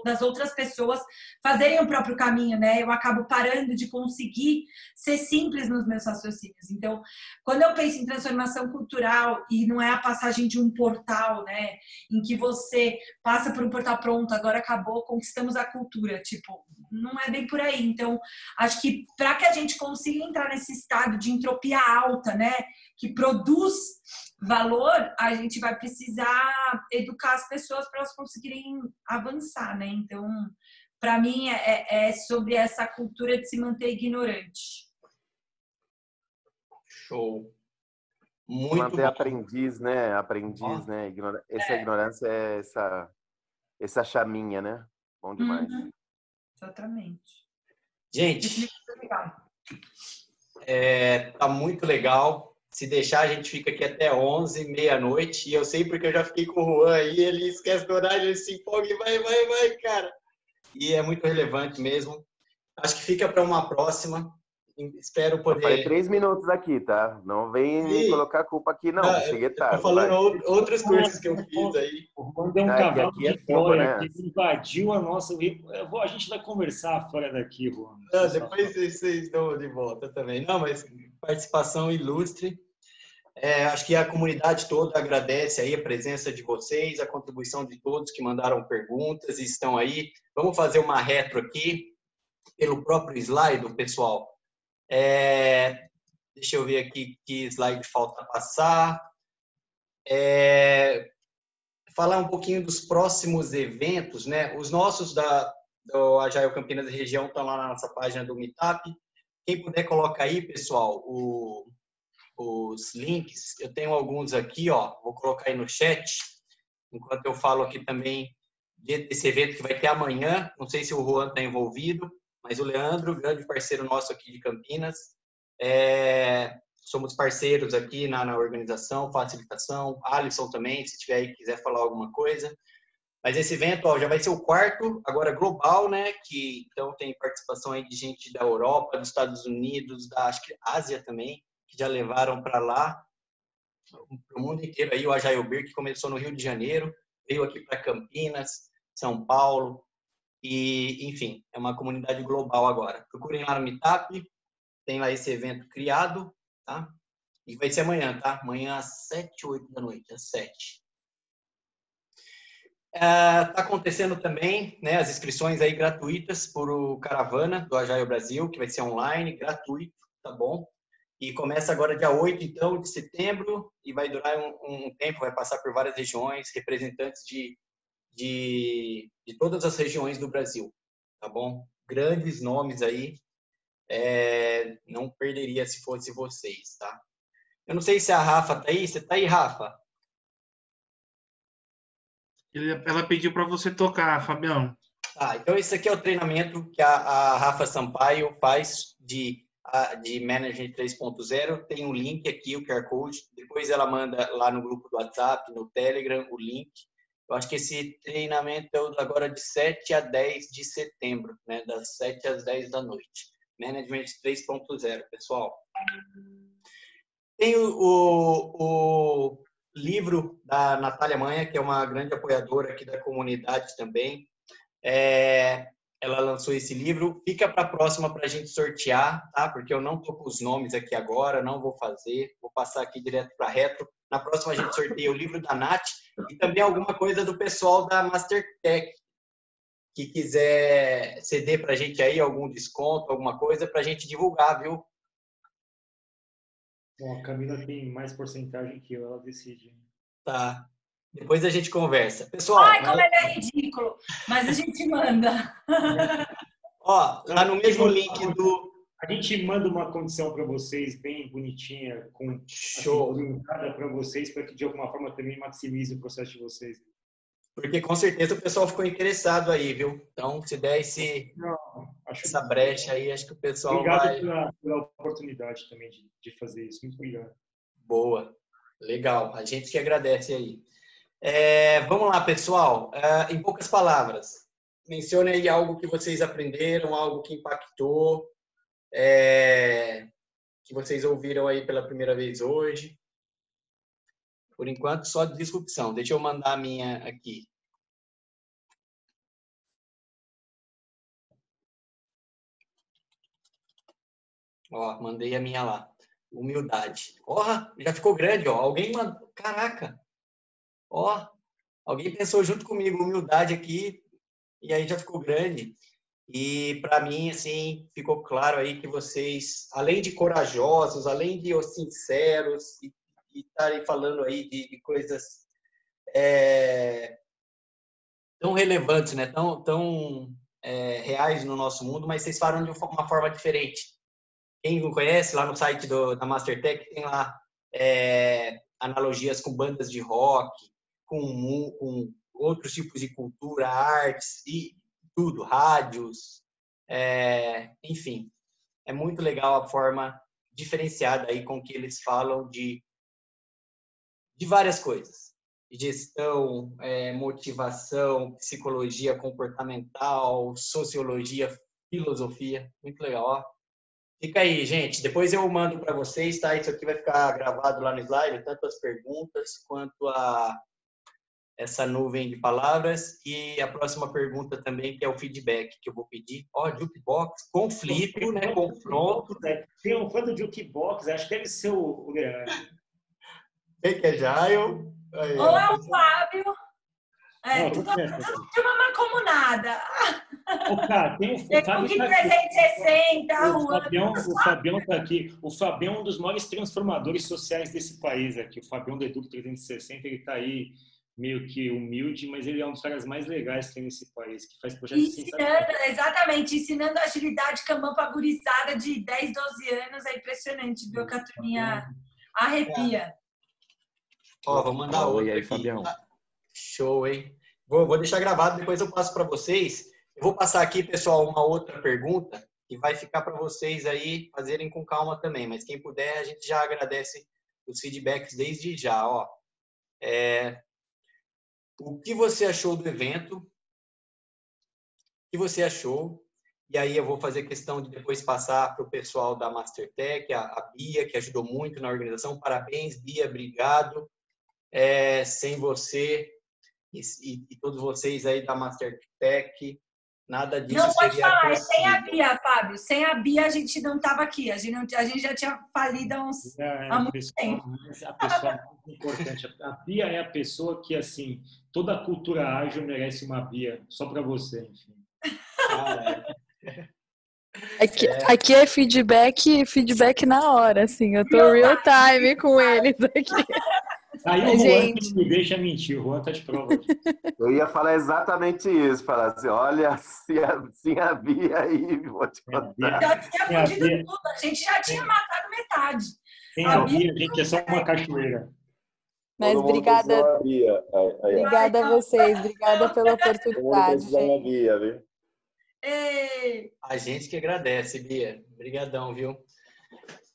das outras pessoas fazerem o próprio caminho, né? Eu acabo parando de conseguir ser simples nos meus raciocínios. Então, quando eu penso em transformação cultural, e não é a passagem de um portal, né? Em que você passa por um portal pronto, agora acabou, conquistamos a cultura. Tipo, não é bem por aí. Então, acho que para que a gente consiga entrar nesse estado de entropia alta, né? Que produz valor, a gente vai precisar educar as pessoas para elas conseguirem avançar, né? Então, para mim, é sobre essa cultura de se manter ignorante. Show. Muito manter bom. Aprendiz, né? Aprendiz, né? Essa ignorância é essa chaminha, né? Bom demais. Exatamente. Gente, tá muito legal. Se deixar, a gente fica aqui até 11, meia-noite. E eu sei porque eu já fiquei com o Juan aí. Ele esquece do horário, ele se empolga e vai, cara. E é muito relevante mesmo. Acho que fica para uma próxima. Espero poder... Eu falei 3 minutos aqui, tá? Não vem me colocar culpa aqui, não. Eu cheguei tarde. Tô falando outros cursos que eu fiz aí. O Juan deu um cavalo de Troia, que invadiu a nossa... A gente vai conversar fora daqui, Juan. Depois vocês dão de volta também. Não, mas participação ilustre. Acho que a comunidade toda agradece aí a presença de vocês, a contribuição de todos que mandaram perguntas e estão aí. Vamos fazer uma retro aqui pelo próprio slide, pessoal. Deixa eu ver aqui que slide falta passar. Falar um pouquinho dos próximos eventos, né? Os nossos do Agile Campinas e Região estão lá na nossa página do Meetup. Quem puder colocar aí, pessoal, os links. Eu tenho alguns aqui, ó. Vou colocar aí no chat, enquanto eu falo aqui também desse evento que vai ter amanhã. Não sei se o Juan está envolvido, mas o Leandro, grande parceiro nosso aqui de Campinas. Somos parceiros aqui na organização, facilitação. Alisson também, se tiver aí quiser falar alguma coisa. Mas esse evento, ó, já vai ser o 4º, agora global, né? Que então tem participação aí de gente da Europa, dos Estados Unidos, acho que Ásia também, que já levaram para lá, para o mundo inteiro. Aí o Agile Beer, que começou no Rio de Janeiro, veio aqui para Campinas, São Paulo, e, enfim, é uma comunidade global agora. Procurem lá no Meetup, tem lá esse evento criado, tá? E vai ser amanhã, tá? Amanhã às 7, 8 da noite, às 7. Tá acontecendo também, né, as inscrições aí gratuitas por o Caravana do Agile Brasil, que vai ser online, gratuito, tá bom? E começa agora dia 8, então, de setembro, e vai durar um tempo, vai passar por várias regiões, representantes de todas as regiões do Brasil, tá bom? Grandes nomes aí, não perderia se fosse vocês, tá? Eu não sei se a Rafa tá aí, você tá aí, Rafa? Ela pediu para você tocar, Fabião. Então esse aqui é o treinamento que a Rafa Sampaio faz de Management 3.0. Tem um link aqui, o QR Code. Depois ela manda lá no grupo do WhatsApp, no Telegram, o link. Eu acho que esse treinamento é agora de 7 a 10 de setembro, né? Das 7 às 10 da noite. Management 3.0, pessoal. Tem o livro da Natália Manha, que é uma grande apoiadora aqui da comunidade também. Ela lançou esse livro. Fica para a próxima para a gente sortear, tá? Porque eu não estou com os nomes aqui agora, não vou fazer. Vou passar aqui direto para a retro. Na próxima a gente sorteia o livro da Nath e também alguma coisa do pessoal da Mastertech, que quiser ceder para a gente aí algum desconto, alguma coisa, para a gente divulgar, viu? Bom, a Camila tem mais porcentagem que eu, ela decide. Tá. Depois a gente conversa. Pessoal... Ai, como ele é ridículo! Mas a gente manda. Ó, lá no mesmo link do... A gente manda uma condição para vocês bem bonitinha, com show orientada para vocês, para que de alguma forma também maximize o processo de vocês. Porque com certeza o pessoal ficou interessado aí, viu? Então, se der essa brecha aí, acho que o pessoal obrigado pela oportunidade também de fazer isso. Muito obrigado. Boa. Legal. A gente que agradece aí. Vamos lá, pessoal. Em poucas palavras, mencione aí algo que vocês aprenderam, algo que impactou, que vocês ouviram aí pela primeira vez hoje. Por enquanto, só disrupção. Deixa eu mandar a minha aqui. Ó, mandei a minha lá. Humildade. Ó, já ficou grande, ó. Alguém mandou... Caraca! Ó, alguém pensou junto comigo, humildade aqui, e aí já ficou grande. E para mim, assim, ficou claro aí que vocês, além de corajosos, além de sinceros, e estarem falando aí de coisas tão relevantes, né? tão reais no nosso mundo, mas vocês falam de uma forma diferente. Quem não conhece, lá no site da Mastertech tem lá analogias com bandas de rock, com outros tipos de cultura, artes e tudo, rádios, enfim. É muito legal a forma diferenciada aí com que eles falam de várias coisas. Gestão, motivação, psicologia comportamental, sociologia, filosofia. Muito legal, ó. Fica aí, gente. Depois eu mando para vocês, tá? Isso aqui vai ficar gravado lá no slide, tanto as perguntas quanto essa nuvem de palavras. E a próxima pergunta também, que é o feedback que eu vou pedir. Ó, jukebox, conflito, né? Confronto. Tem um fã do jukebox, acho que deve ser o Quem que é Jairo? Ou é o Fábio. Tudo de uma mancomunada. Cara, tem o Fábio que 360, o Fabião está aqui. O Fabião é um dos maiores transformadores sociais desse país aqui. O Fabião do Educo 360, ele está aí meio que humilde, mas ele é um dos caras mais legais que tem nesse país, que faz projetos exatamente, ensinando agilidade Kanban pra gurizada de 10, 12 anos. É impressionante, viu? Que a turminha arrepia. Ó, vou mandar oi aí, Fabião. Show, hein? Vou deixar gravado, depois eu passo para vocês. Eu vou passar aqui, pessoal, uma outra pergunta que vai ficar para vocês aí fazerem com calma também, mas quem puder, a gente já agradece os feedbacks desde já, ó. O que você achou do evento? O que você achou? E aí eu vou fazer questão de depois passar para o pessoal da Mastertech, a Bia, que ajudou muito na organização. Parabéns, Bia, obrigado. Sem você e todos vocês aí da Mastertech, nada disso não pode seria falar, possível. Sem a Bia, Fábio. Sem a Bia, a gente não estava aqui. A gente já tinha falido há muito tempo. A pessoa mais importante. A Bia é a pessoa que, assim, toda a cultura ágil merece uma Bia. Só para você, enfim. Aqui é feedback na hora, assim. Eu tô real time com eles aqui. Aí o Juan que me deixa mentir, o Juan tá de prova. Eu ia falar exatamente isso, falar assim, olha, se a Bia aí, vou te contar. Já tinha fugido tudo, a gente já tinha matado metade. Sem a Bia, a gente é só uma cachoeira. Mas obrigada a vocês, obrigada pela oportunidade, gente. Bia, viu? A gente que agradece, Bia. Obrigadão, viu?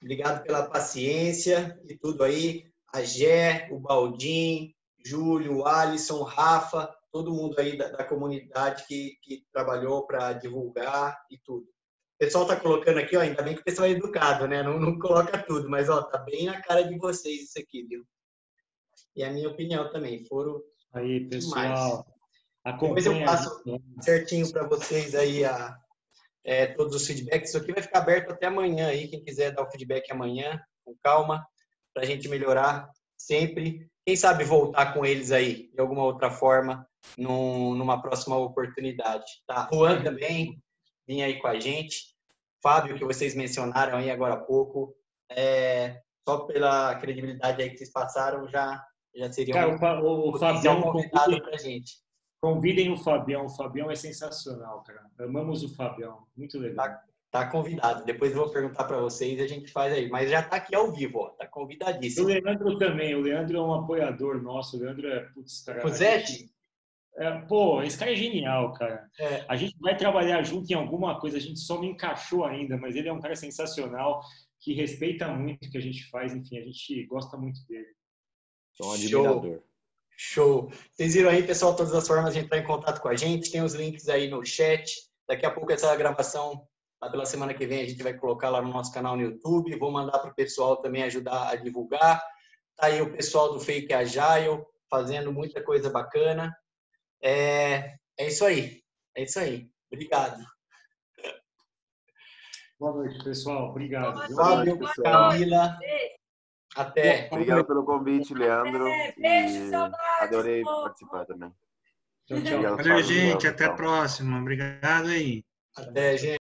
Obrigado pela paciência e tudo aí. A Gé, o Baldim, Júlio, o Alisson, o Rafa, todo mundo aí da comunidade que trabalhou para divulgar e tudo. pessoal tá colocando aqui, ó, ainda bem que o pessoal é educado, né? Não coloca tudo, mas ó, tá bem na cara de vocês isso aqui, viu? E a minha opinião também, foram Aí, demais. pessoal, Depois eu acompanha a passo gente. certinho para vocês aí todos os feedbacks. Isso aqui vai ficar aberto até amanhã aí, quem quiser dar o feedback amanhã, com calma, para a gente melhorar sempre. Quem sabe voltar com eles aí de alguma outra forma numa próxima oportunidade. Tá? Juan também vinha aí com a gente. Fábio, que vocês mencionaram aí agora há pouco. Só pela credibilidade aí que vocês passaram, já seria Cara, o potencial Fabião, convidado para a gente. convidem o Fabião. O Fabião é sensacional, cara. Amamos o Fabião. Muito legal. Tá convidado. Depois eu vou perguntar para vocês e a gente faz aí. Mas já tá aqui ao vivo, ó. Tá O convidadíssimo. Leandro também. O Leandro é um apoiador nosso. O Leandro é, putz, cara. O Zete? Pô, esse cara é genial, cara. É. A gente vai trabalhar junto em alguma coisa, a gente só não encaixou ainda, mas ele é um cara sensacional, que respeita muito o que a gente faz, enfim, a gente gosta muito dele. Sou um admirador. Show. Vocês viram aí, pessoal, todas as formas de entrar em contato com a gente, tem os links aí no chat. Daqui a pouco essa gravação, lá pela semana que vem, a gente vai colocar lá no nosso canal no YouTube, vou mandar para o pessoal também ajudar a divulgar. Tá aí o pessoal do Fake Agile, fazendo muita coisa bacana. É isso aí. É isso aí. Obrigado. Boa noite, pessoal. Obrigado. Fábio, Camila. Até. Obrigado pelo convite, Leandro. Beijo, E saudades, adorei povo. participar também. Tchau, tchau. Obrigado, Valeu, Fábio. gente. Até a Tchau. próxima. Obrigado aí. Até, gente.